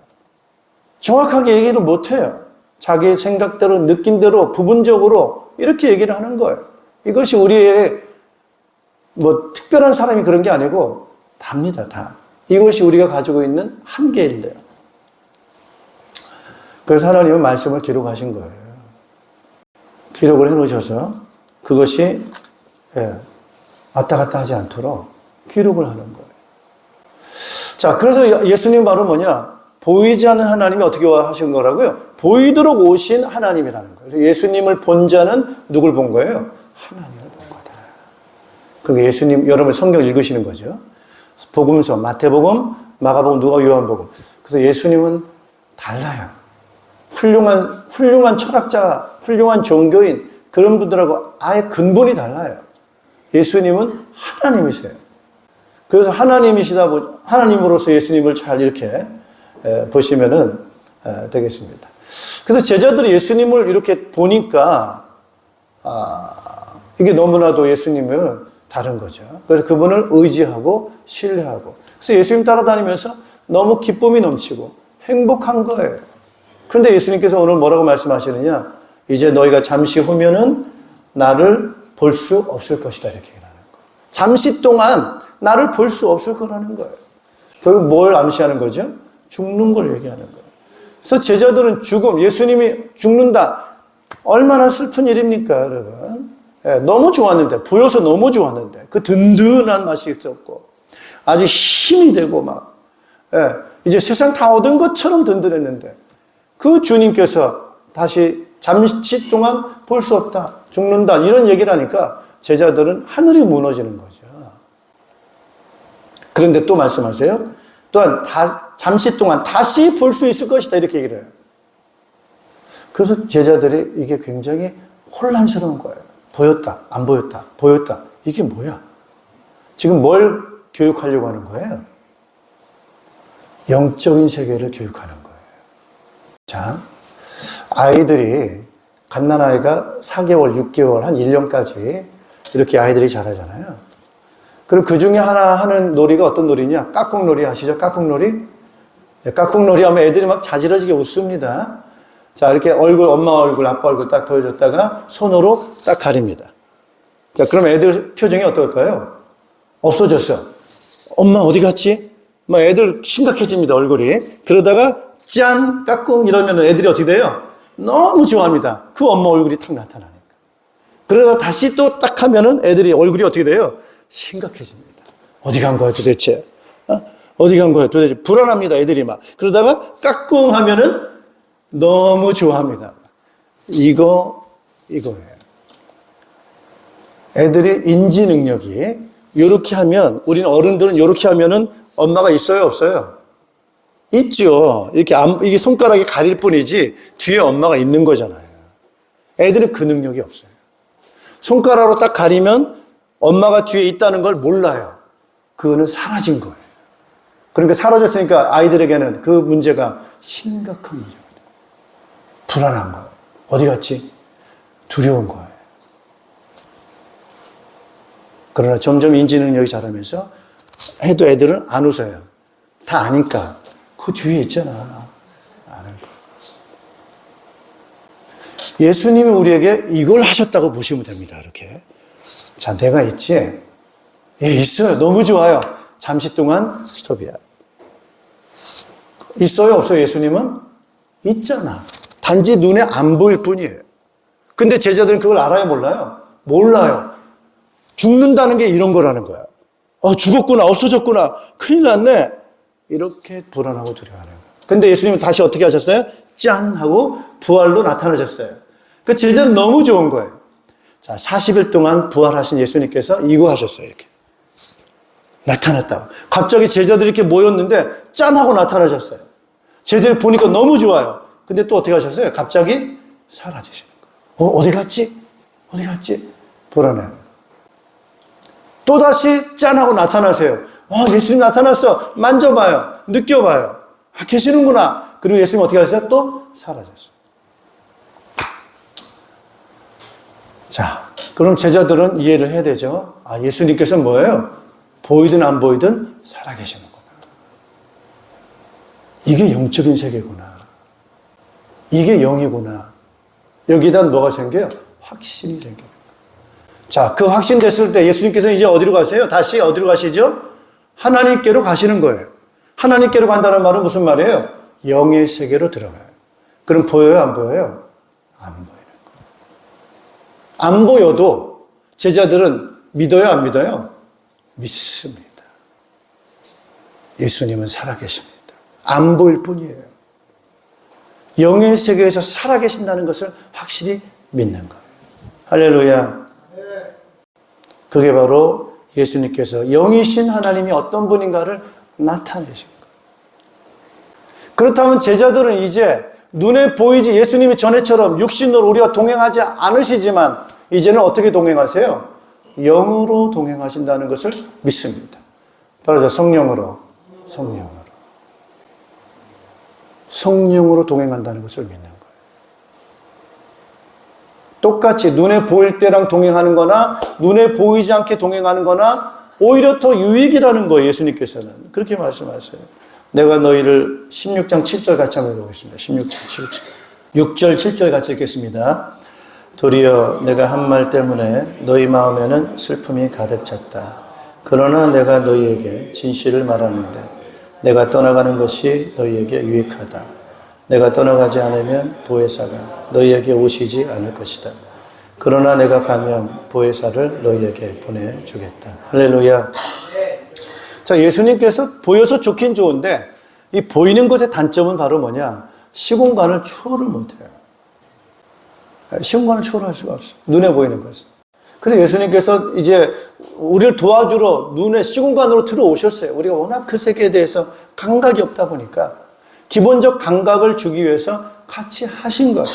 정확하게 얘기를 못해요. 자기 생각대로 느낀 대로 부분적으로 이렇게 얘기를 하는 거예요. 이것이 우리의 특별한 사람이 그런 게 아니고 답니다. 다. 이것이 우리가 가지고 있는 한계인데요. 그래서 하나님은 말씀을 기록하신 거예요. 기록을 해놓으셔서 그것이 왔다 갔다 하지 않도록 기록을 하는 거예요. 자, 그래서 예수님 바로 뭐냐? 보이지 않는 하나님이 어떻게 하신 거라고요? 보이도록 오신 하나님이라는 거예요. 그래서 예수님을 본 자는 누굴 본 거예요? 하나님을 본 거다. 그러니까 예수님, 여러분 성경 읽으시는 거죠. 복음서, 마태복음, 마가복음, 누가, 요한복음. 그래서 예수님은 달라요. 훌륭한 철학자, 훌륭한 종교인, 그런 분들하고 아예 근본이 달라요. 예수님은 하나님이세요. 그래서 하나님으로서 예수님을 잘 이렇게 보시면은 되겠습니다. 그래서 제자들이 예수님을 이렇게 보니까, 이게 너무나도 예수님을 다른 거죠. 그래서 그분을 의지하고 신뢰하고. 그래서 예수님 따라다니면서 너무 기쁨이 넘치고 행복한 거예요. 그런데 예수님께서 오늘 뭐라고 말씀하시느냐? 이제 너희가 잠시 후면은 나를 볼 수 없을 것이다. 이렇게 얘기하는 거예요. 잠시 동안 나를 볼 수 없을 거라는 거예요. 결국 뭘 암시하는 거죠? 죽는 걸 얘기하는 거예요. 그래서 제자들은 예수님이 죽는다. 얼마나 슬픈 일입니까, 여러분? 너무 좋았는데, 보여서 너무 좋았는데, 그 든든한 맛이 있었고, 아주 힘이 되고 이제 세상 다 얻은 것처럼 든든했는데, 그 주님께서 다시 잠시 동안 볼 수 없다, 죽는다, 이런 얘기를 하니까 제자들은 하늘이 무너지는 거죠. 그런데 또 말씀하세요. 또한 잠시 동안 다시 볼 수 있을 것이다, 이렇게 얘기를 해요. 그래서 제자들이 이게 굉장히 혼란스러운 거예요. 보였다, 안 보였다, 보였다. 이게 뭐야? 지금 뭘 교육하려고 하는 거예요? 영적인 세계를 교육하는 거예요. 자, 아이들이, 갓난아이가 4개월, 6개월, 한 1년까지 이렇게 아이들이 자라잖아요. 그리고 그 중에 하나 하는 놀이가 어떤 놀이냐? 깍꿍놀이 아시죠? 깍꿍놀이? 깍꿍놀이 하면 애들이 막 자지러지게 웃습니다. 자, 이렇게 엄마 얼굴, 아빠 얼굴 딱 보여줬다가 손으로 딱 가립니다. 자, 그럼 애들 표정이 어떨까요? 없어졌어. 엄마 어디 갔지? 막 애들 심각해집니다, 얼굴이. 그러다가 짠, 까꿍 이러면 애들이 어떻게 돼요? 너무 좋아합니다. 그 엄마 얼굴이 탁 나타나니까. 그러다 다시 또 딱 하면은 애들이 얼굴이 어떻게 돼요? 심각해집니다. 어디 간 거야 도대체? 어디 간 거야 도대체? 불안합니다. 애들이 막. 그러다가 까꿍 하면은 너무 좋아합니다. 이거예요. 애들의 인지 능력이 이렇게 하면, 우리는 어른들은 이렇게 하면은 엄마가 있어요, 없어요? 있죠. 이게 손가락이 가릴 뿐이지 뒤에 엄마가 있는 거잖아요. 애들은 그 능력이 없어요. 손가락으로 딱 가리면 엄마가 뒤에 있다는 걸 몰라요. 그거는 사라진 거예요. 그러니까 사라졌으니까 아이들에게는 그 문제가 심각한 문제입니다. 불안한 거예요. 어디 갔지? 두려운 거예요. 그러나 점점 인지 능력이 자라면서 해도 애들은 안 웃어요. 다 아니까. 그 뒤에 있잖아. 아는 거. 예수님이 우리에게 이걸 하셨다고 보시면 됩니다. 이렇게. 자, 내가 있지? 예, 있어요. 너무 좋아요. 잠시 동안 스톱이야. 있어요? 없어요? 예수님은? 있잖아. 단지 눈에 안 보일 뿐이에요. 근데 제자들은 그걸 알아요? 몰라요? 몰라요. 죽는다는 게 이런 거라는 거야. 죽었구나, 없어졌구나, 큰일 났네. 이렇게 불안하고 두려워하는 거예요. 근데 예수님은 다시 어떻게 하셨어요? 짠! 하고 부활로 나타나셨어요. 그 제자는 너무 좋은 거예요. 자, 40일 동안 부활하신 예수님께서 이거 하셨어요. 이렇게. 나타났다고. 갑자기 제자들이 이렇게 모였는데 짠! 하고 나타나셨어요. 제자들이 보니까 너무 좋아요. 근데 또 어떻게 하셨어요? 갑자기 사라지시는 거예요. 어디 갔지? 어디 갔지? 불안해요. 또다시 짠! 하고 나타나세요. 예수님 나타났어. 만져봐요. 느껴봐요. 계시는구나. 그리고 예수님 어떻게 하셨어요? 또 사라졌어요. 자, 그럼 제자들은 이해를 해야 되죠. 예수님께서 뭐예요? 보이든 안 보이든 살아계시는구나. 이게 영적인 세계구나. 이게 영이구나. 여기다 뭐가 생겨요? 확신이 생겨요. 자, 그 확신 됐을 때 예수님께서 이제 어디로 가세요? 다시 어디로 가시죠? 하나님께로 가시는 거예요. 하나님께로 간다는 말은 무슨 말이에요? 영의 세계로 들어가요. 그럼 보여요? 안 보여요? 안 보이는 거예요. 안 보여도 제자들은 믿어요? 안 믿어요? 믿습니다. 예수님은 살아계십니다. 안 보일 뿐이에요. 영의 세계에서 살아계신다는 것을 확실히 믿는 거예요. 할렐루야. 그게 바로 예수님께서 영이신 하나님이 어떤 분인가를 나타내신 거예요. 그렇다면 제자들은 이제 눈에 보이지 예수님이 전에처럼 육신으로 우리와 동행하지 않으시지만 이제는 어떻게 동행하세요? 영으로 동행하신다는 것을 믿습니다. 바로 성령으로 동행한다는 것을 믿는 거예요. 똑같이 눈에 보일 때랑 동행하는 거나 눈에 보이지 않게 동행하는 거나 오히려 더 유익이라는 거예요. 예수님께서는 그렇게 말씀하세요. 내가 너희를 16장 7절 같이 한번 보겠습니다. 16장 7절 6절 7절 같이 읽겠습니다. 도리어 내가 한 말 때문에 너희 마음에는 슬픔이 가득 찼다. 그러나 내가 너희에게 진실을 말하는데 내가 떠나가는 것이 너희에게 유익하다. 내가 떠나가지 않으면 보혜사가 너희에게 오시지 않을 것이다. 그러나 내가 가면 보혜사를 너희에게 보내주겠다. 할렐루야. 자, 예수님께서 보여서 좋긴 좋은데 이 보이는 것의 단점은 바로 뭐냐? 시공간을 초월을 못해요. 시공간을 초월할 수가 없어요. 눈에 보이는 것은. 그래서 예수님께서 이제 우리를 도와주러 눈에 시공간으로 들어오셨어요. 우리가 워낙 그 세계에 대해서 감각이 없다 보니까 기본적 감각을 주기 위해서 같이 하신 거예요.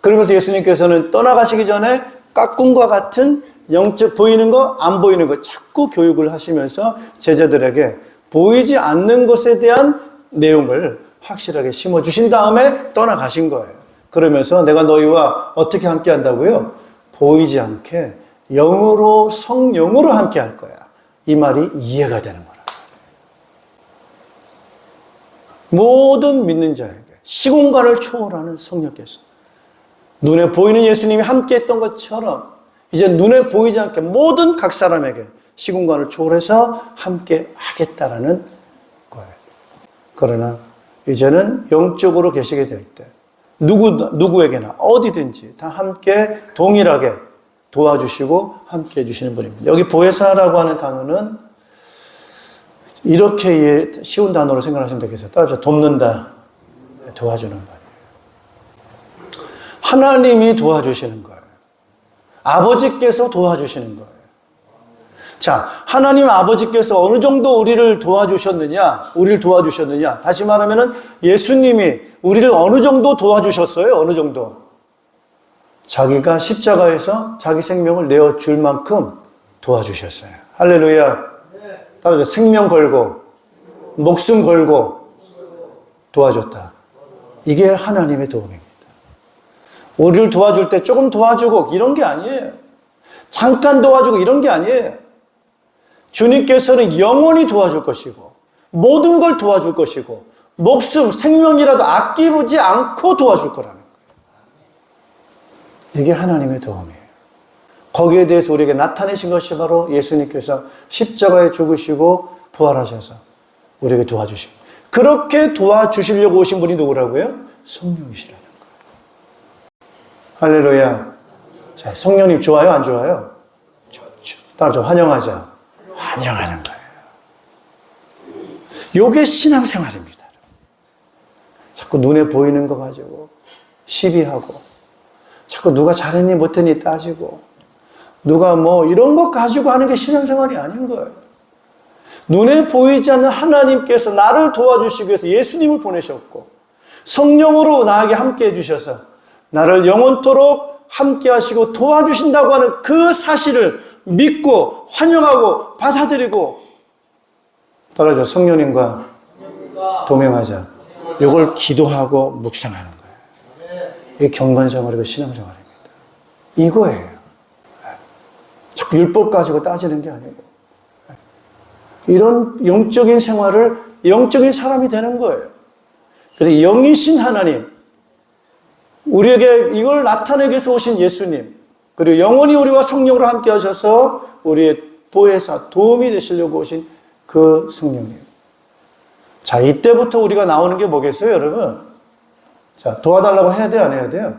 그러면서 예수님께서는 떠나가시기 전에 까꿍과 같은 영적 보이는 거, 안 보이는 거 자꾸 교육을 하시면서 제자들에게 보이지 않는 것에 대한 내용을 확실하게 심어주신 다음에 떠나가신 거예요. 그러면서 내가 너희와 어떻게 함께 한다고요? 보이지 않게 영으로, 성령으로 함께 할 거야. 이 말이 이해가 되는 거라. 모든 믿는 자에게 시공간을 초월하는 성령께서 눈에 보이는 예수님이 함께 했던 것처럼 이제 눈에 보이지 않게 모든 각 사람에게 시공간을 초월해서 함께 하겠다라는 거예요. 그러나 이제는 영적으로 계시게 될 때, 누구에게나 어디든지 다 함께 동일하게 도와주시고 함께 해주시는 분입니다. 여기 보혜사라고 하는 단어는 이렇게 쉬운 단어로 생각하시면 되겠어요. 따라서 돕는다, 도와주는 분. 하나님이 도와주시는 거예요. 아버지께서 도와주시는 거예요. 자, 하나님 아버지께서 어느 정도 우리를 도와주셨느냐? 다시 말하면 예수님이 우리를 어느 정도 도와주셨어요? 어느 정도? 자기가 십자가에서 자기 생명을 내어줄 만큼 도와주셨어요. 할렐루야. 따라서 생명 걸고 목숨 걸고 도와줬다. 이게 하나님의 도움입니다. 우리를 도와줄 때 조금 도와주고 이런 게 아니에요. 잠깐 도와주고 이런 게 아니에요. 주님께서는 영원히 도와줄 것이고 모든 걸 도와줄 것이고 목숨, 생명이라도 아끼지 않고 도와줄 거라는 거예요. 이게 하나님의 도움이에요. 거기에 대해서 우리에게 나타내신 것이 바로 예수님께서 십자가에 죽으시고 부활하셔서 우리에게 도와주시고, 그렇게 도와주시려고 오신 분이 누구라고요? 성령이시라는 거예요. 할렐루야. 자, 성령님 좋아요? 안 좋아요? 좋죠. 따라서 환영하자. 환영하는 거예요. 요게 신앙생활입니다. 자꾸 눈에 보이는 거 가지고 시비하고, 자꾸 누가 잘했니 못했니 따지고, 누가 뭐 이런 것 가지고 하는 게 신앙생활이 아닌 거예요. 눈에 보이지 않는 하나님께서 나를 도와주시기 위해서 예수님을 보내셨고 성령으로 나에게 함께 해주셔서 나를 영원토록 함께 하시고 도와주신다고 하는 그 사실을 믿고 환영하고 받아들이고, 따라서 성령님과 동행하자. 이걸 기도하고 묵상하는 거예요. 이게 경건생활이고 신앙생활입니다. 이거예요. 자꾸 율법 가지고 따지는 게 아니고, 이런 영적인 생활을 영적인 사람이 되는 거예요. 그래서 영이신 하나님, 우리에게 이걸 나타내기 위해서 오신 예수님, 그리고 영원히 우리와 성령으로 함께 하셔서 우리의 보혜사, 도움이 되시려고 오신 그 성령님. 자, 이때부터 우리가 나오는 게 뭐겠어요, 여러분? 자, 도와달라고 해야 돼요, 안 해야 돼요?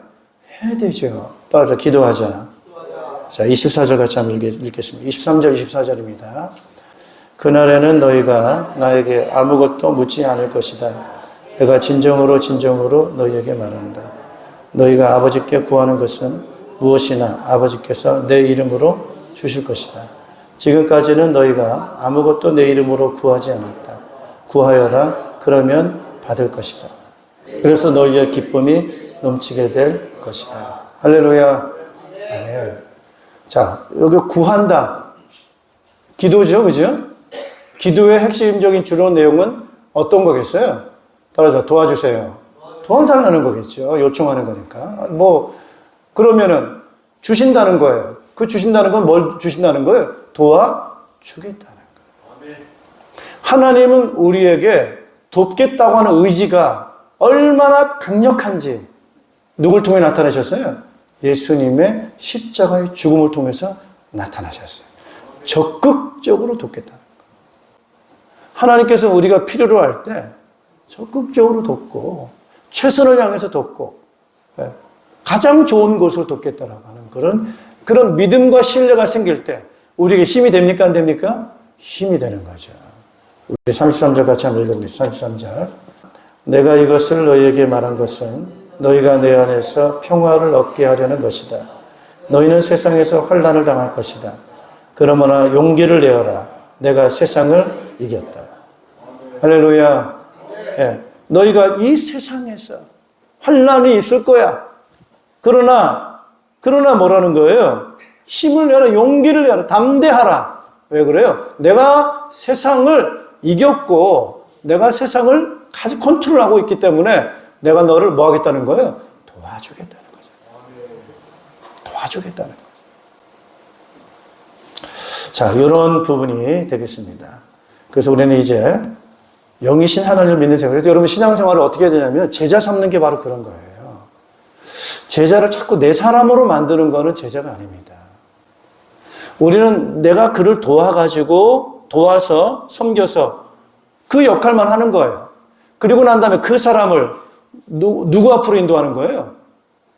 해야 되죠. 따라서 기도하자. 자, 24절 같이 한번 읽겠습니다. 23절, 24절입니다. 그날에는 너희가 나에게 아무것도 묻지 않을 것이다. 내가 진정으로 너희에게 말한다. 너희가 아버지께 구하는 것은 무엇이나 아버지께서 내 이름으로 주실 것이다. 지금까지는 너희가 아무것도 내 이름으로 구하지 않았다. 구하여라. 그러면 받을 것이다. 그래서 너희의 기쁨이 넘치게 될 것이다. 할렐루야. 아멘. 자, 여기 구한다. 기도죠, 그죠? 기도의 핵심적인 주로 내용은 어떤 거겠어요? 따라서 도와주세요. 도와달라는 거겠죠. 요청하는 거니까. 그러면은 주신다는 거예요. 그 주신다는 건 뭘 주신다는 거예요? 도와주겠다는 거예요. 하나님은 우리에게 돕겠다고 하는 의지가 얼마나 강력한지 누굴 통해 나타내셨어요? 예수님의 십자가의 죽음을 통해서 나타나셨어요. 적극적으로 돕겠다는 거예요. 하나님께서 우리가 필요로 할 때 적극적으로 돕고 최선을 향해서 돕고 가장 좋은 것으로 돕겠다라고 하는 그런 믿음과 신뢰가 생길 때 우리에게 힘이 됩니까? 안 됩니까? 힘이 되는 거죠. 우리 33절 같이 한번 읽어보겠습니다. 33절. 내가 이것을 너희에게 말한 것은 너희가 내 안에서 평화를 얻게 하려는 것이다. 너희는 세상에서 환난을 당할 것이다. 그러므나 용기를 내어라. 내가 세상을 이겼다. 할렐루야. 예. 너희가 이 세상에서 환난이 있을 거야. 그러나 뭐라는 거예요? 힘을 내라, 용기를 내라, 담대하라. 왜 그래요? 내가 세상을 이겼고 내가 세상을 컨트롤하고 있기 때문에 내가 너를 뭐 하겠다는 거예요? 도와주겠다는 거죠. 도와주겠다는 거죠. 자, 이런 부분이 되겠습니다. 그래서 우리는 이제 영이신 하나님을 믿는 생활. 그래서 여러분 신앙생활을 어떻게 해야 되냐면 제자 삼는 게 바로 그런 거예요. 제자를 자꾸 내 사람으로 만드는 거는 제자가 아닙니다. 우리는 내가 그를 도와서 섬겨서 그 역할만 하는 거예요. 그리고 난 다음에 그 사람을 누구 앞으로 인도하는 거예요?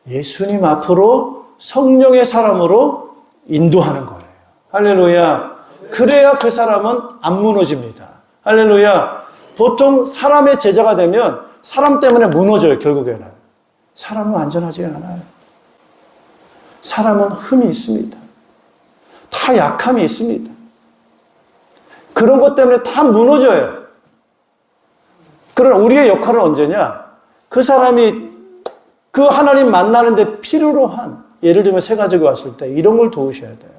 예수님 앞으로 성령의 사람으로 인도하는 거예요. 할렐루야. 그래야 그 사람은 안 무너집니다. 할렐루야. 보통 사람의 제자가 되면 사람 때문에 무너져요, 결국에는. 사람은 안전하지 않아요. 사람은 흠이 있습니다. 다 약함이 있습니다. 그런 것 때문에 다 무너져요. 그러나 우리의 역할은 언제냐? 그 사람이 그 하나님 만나는데 필요로 한, 예를 들면 새 가지고 왔을 때 이런 걸 도우셔야 돼요.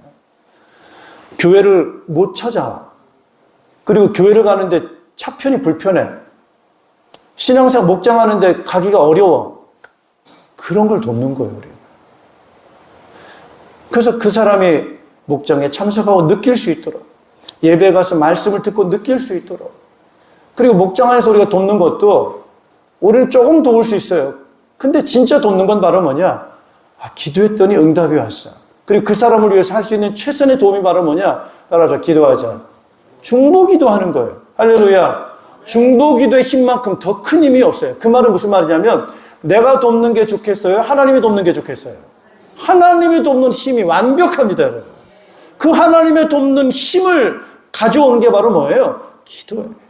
교회를 못 찾아. 그리고 교회를 가는데 차편이 불편해. 신앙생활 목장하는데 가기가 어려워. 그런 걸 돕는 거예요, 우리가. 그래서 그 사람이 목장에 참석하고 느낄 수 있도록, 예배에 가서 말씀을 듣고 느낄 수 있도록, 그리고 목장 안에서 우리가 돕는 것도 우리는 조금 도울 수 있어요. 근데 진짜 돕는 건 바로 뭐냐? 기도했더니 응답이 왔어. 그리고 그 사람을 위해서 할 수 있는 최선의 도움이 바로 뭐냐? 따라서 기도하자. 중보기도 하는 거예요. 할렐루야. 중보기도의 힘만큼 더 큰 힘이 없어요. 그 말은 무슨 말이냐면 내가 돕는 게 좋겠어요? 하나님이 돕는 게 좋겠어요? 하나님이 돕는 힘이 완벽합니다, 여러분. 그 하나님의 돕는 힘을 가져오는 게 바로 뭐예요? 기도예요.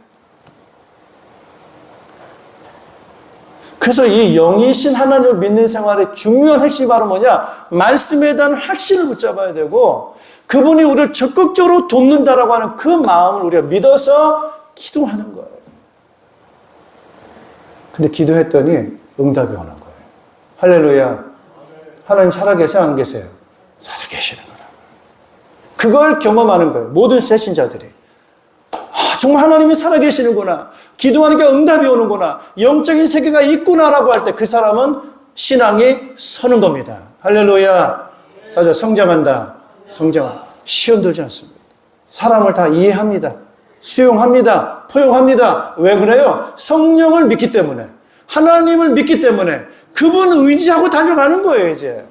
그래서 이 영이신 하나님을 믿는 생활의 중요한 핵심이 바로 뭐냐? 말씀에 대한 확신을 붙잡아야 되고 그분이 우리를 적극적으로 돕는다라고 하는 그 마음을 우리가 믿어서 기도하는 거예요. 근데 기도했더니 응답이 오는 거예요. 할렐루야. 하나님 살아계세요? 안 계세요? 살아계시는 거예요. 그걸 경험하는 거예요. 모든 새신자들이. 정말 하나님이 살아계시는구나. 기도하니까 응답이 오는구나. 영적인 세계가 있구나라고 할 때 그 사람은 신앙이 서는 겁니다. 할렐루야. 다들 성장한다. 성장. 시험 들지 않습니다. 사람을 다 이해합니다. 수용합니다. 포용합니다. 왜 그래요? 성령을 믿기 때문에. 하나님을 믿기 때문에. 그분 의지하고 달려가는 거예요, 이제.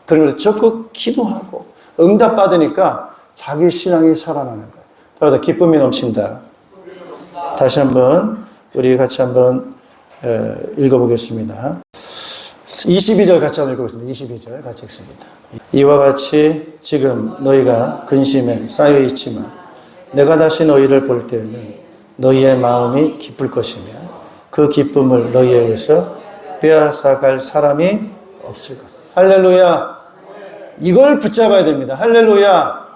그러면서 적극 기도하고 응답 받으니까 자기 신앙이 살아나는 거예요. 그러다 기쁨이 넘친다. 다시 한번 우리 같이 한번 읽어보겠습니다. 22절 같이 한번 읽어보겠습니다. 22절 같이 읽습니다. 이와 같이 지금 너희가 근심에 쌓여 있지만 내가 다시 너희를 볼 때에는 너희의 마음이 기쁠 것이며 그 기쁨을 너희에게서 빼앗아갈 사람이 없을 것. 할렐루야. 이걸 붙잡아야 됩니다. 할렐루야.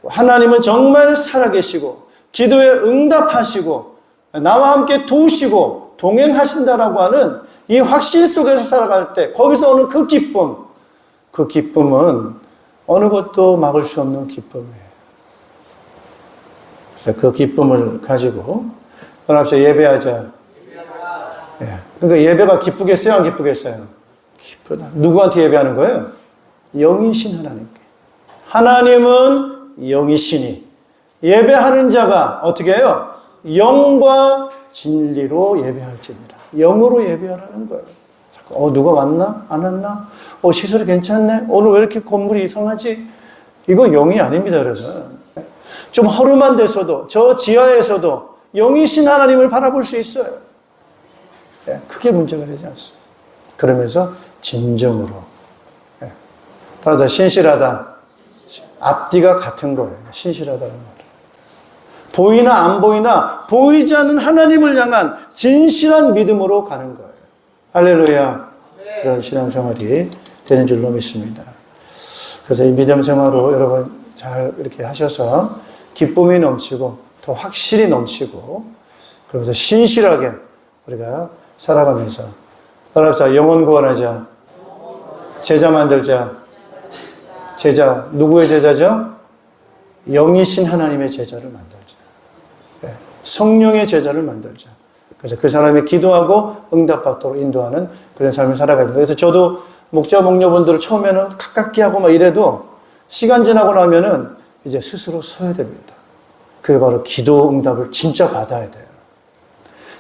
하나님은 정말 살아계시고 기도에 응답하시고 나와 함께 도우시고 동행하신다라고 하는 이 확신 속에서 살아갈 때 거기서 오는 그 기쁨, 그 기쁨은 어느 것도 막을 수 없는 기쁨이에요. 그래서 그 기쁨을 가지고 그러면서 예배하자. 그러니까 예배가 기쁘겠어요? 안 기쁘겠어요? 기쁘다. 누구한테 예배하는 거예요? 영이신 하나님께. 하나님은 영이시니 예배하는 자가 어떻게 해요? 영과 진리로 예배할지니라. 영으로 예배하라는 거예요. 누가 왔나? 안 왔나? 시설이 괜찮네? 오늘 왜 이렇게 건물이 이상하지? 이거 영이 아닙니다, 여러분. 좀 허름한 데서도, 저 지하에서도 영이신 하나님을 바라볼 수 있어요. 크게 문제가 되지 않습니다. 그러면서 진정으로. 따라다 신실하다. 앞뒤가 같은 거예요. 신실하다는 말. 보이나 안 보이나 보이지 않는 하나님을 향한 진실한 믿음으로 가는 거예요. 할렐루야. 그런 신앙생활이 되는 줄로 믿습니다. 그래서 이 믿음 생활로 여러분 잘 이렇게 하셔서 기쁨이 넘치고 더 확실히 넘치고 그러면서 신실하게 우리가 살아가면서 따라합시다. 영혼 구원하자. 제자 만들자. 제자, 누구의 제자죠? 영이신 하나님의 제자를 만들자. 성령의 제자를 만들자. 그래서 그 사람이 기도하고 응답받도록 인도하는 그런 삶을 살아가야 됩니다. 그래서 저도 목자, 목녀분들을 처음에는 가깝게 하고 막 이래도 시간 지나고 나면은 이제 스스로 서야 됩니다. 그게 바로 기도 응답을 진짜 받아야 돼요.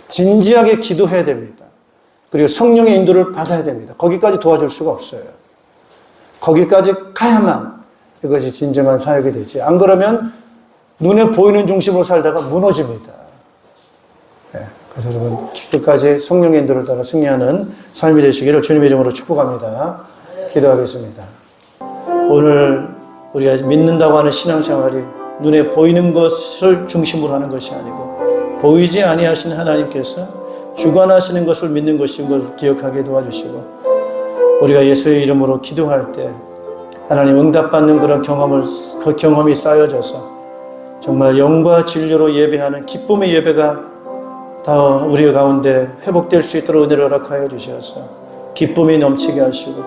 진지하게 기도해야 됩니다. 그리고 성령의 인도를 받아야 됩니다. 거기까지 도와줄 수가 없어요. 거기까지 가야만 이것이 진정한 사역이 되지. 안 그러면 눈에 보이는 중심으로 살다가 무너집니다. 그래서 여러분 끝까지 성령의 인도를 따라 승리하는 삶이 되시기를 주님의 이름으로 축복합니다. 기도하겠습니다. 오늘 우리가 믿는다고 하는 신앙생활이 눈에 보이는 것을 중심으로 하는 것이 아니고 보이지 아니하시는 하나님께서 주관하시는 것을 믿는 것인 것을 기억하게 도와주시고, 우리가 예수의 이름으로 기도할 때 하나님 응답받는 그런 그 경험이 쌓여져서 정말 영과 진리로 예배하는 기쁨의 예배가 다 우리 가운데 회복될 수 있도록 은혜를 허락하여 주셔서 기쁨이 넘치게 하시고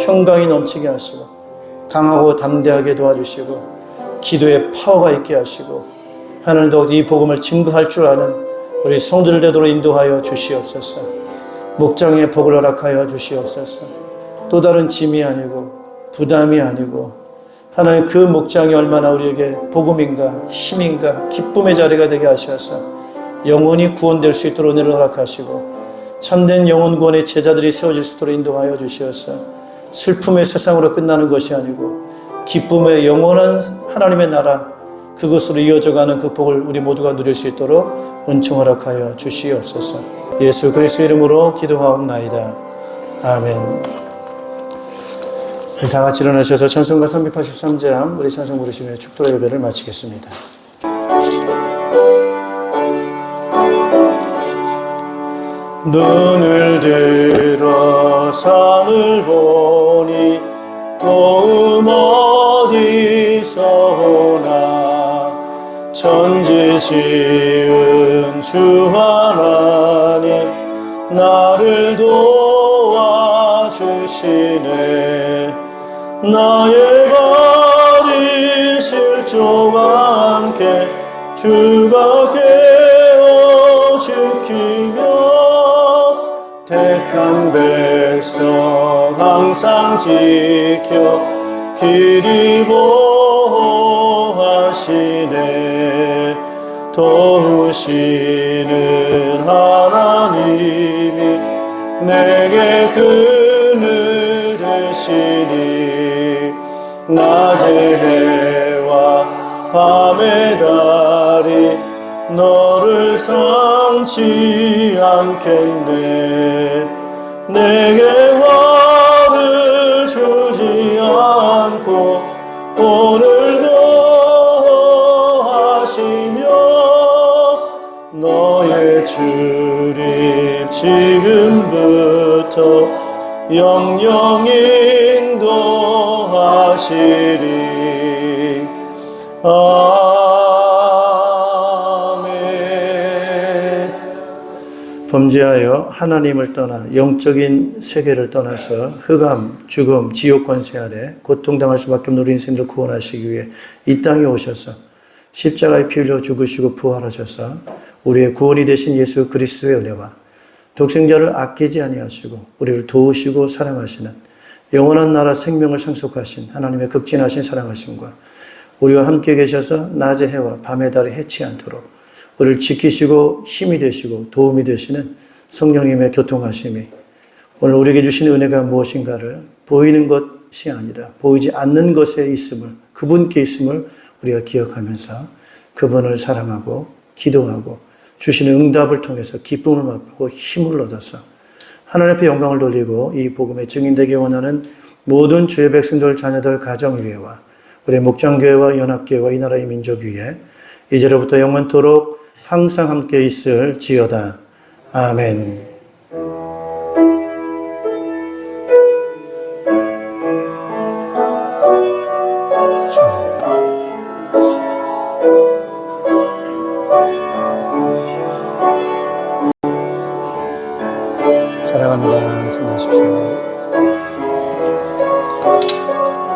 평강이 넘치게 하시고 강하고 담대하게 도와주시고 기도에 파워가 있게 하시고 하나님 더욱 이 복음을 증거할 줄 아는 우리 성도들 되도록 인도하여 주시옵소서. 목장의 복을 허락하여 주시옵소서. 또 다른 짐이 아니고 부담이 아니고 하나님 그 목장이 얼마나 우리에게 복음인가 힘인가 기쁨의 자리가 되게 하셔서 영혼이 구원될 수 있도록 은혜를 허락하시고 참된 영혼 구원의 제자들이 세워질 수 있도록 인도하여 주시어서 슬픔의 세상으로 끝나는 것이 아니고 기쁨의 영원한 하나님의 나라 그것으로 이어져가는 그 복을 우리 모두가 누릴 수 있도록 은총 허락하여 주시옵소서. 예수 그리스도 이름으로 기도하옵나이다. 아멘. 다 같이 일어나셔서 찬송가 383장 우리 찬송 부르시며 축도 예배를 마치겠습니다. 눈을 들어 산을 보니 도움 어디서 오나 천지 지은 주 하나님 나를 도와주시네. 나의 발이 실족하 않게 주가 깨어 지키며 택한 백성 항상 지켜 길이 보호하시네. 도우시는 하나님이 내게 그늘 되시니 낮의 해와 밤의 달이 너를 삼지 않겠네. 내게 화를 주지 않고 오늘도 하시며 너의 출입 지금부터 영영 인도하시리. 아멘. 범죄하여 하나님을 떠나 영적인 세계를 떠나서 흑암, 죽음, 지옥 권세 아래 고통당할 수밖에 없는 우리 인생들을 구원하시기 위해 이 땅에 오셔서 십자가에 피 흘려 죽으시고 부활하셔서 우리의 구원이 되신 예수 그리스도의 은혜와 독생자를 아끼지 아니하시고 우리를 도우시고 사랑하시는 영원한 나라 생명을 상속하신 하나님의 극진하신 사랑하심과 우리와 함께 계셔서 낮의 해와 밤의 달이 해치 않도록 우리를 지키시고 힘이 되시고 도움이 되시는 성령님의 교통하심이 오늘 우리에게 주신 은혜가 무엇인가를 보이는 것이 아니라 보이지 않는 것에 있음을, 그분께 있음을 우리가 기억하면서 그분을 사랑하고 기도하고 주시는 응답을 통해서 기쁨을 맛보고 힘을 얻어서 하나님 앞에 영광을 돌리고 이 복음의 증인되기 원하는 모든 주의 백성들, 자녀들, 가정 위에와 우리 목장교회와 연합교회와 이 나라의 민족 위에 이제로부터 영원토록 항상 함께 있을 지어다. 아멘. 사랑합니다. 승리하십시오.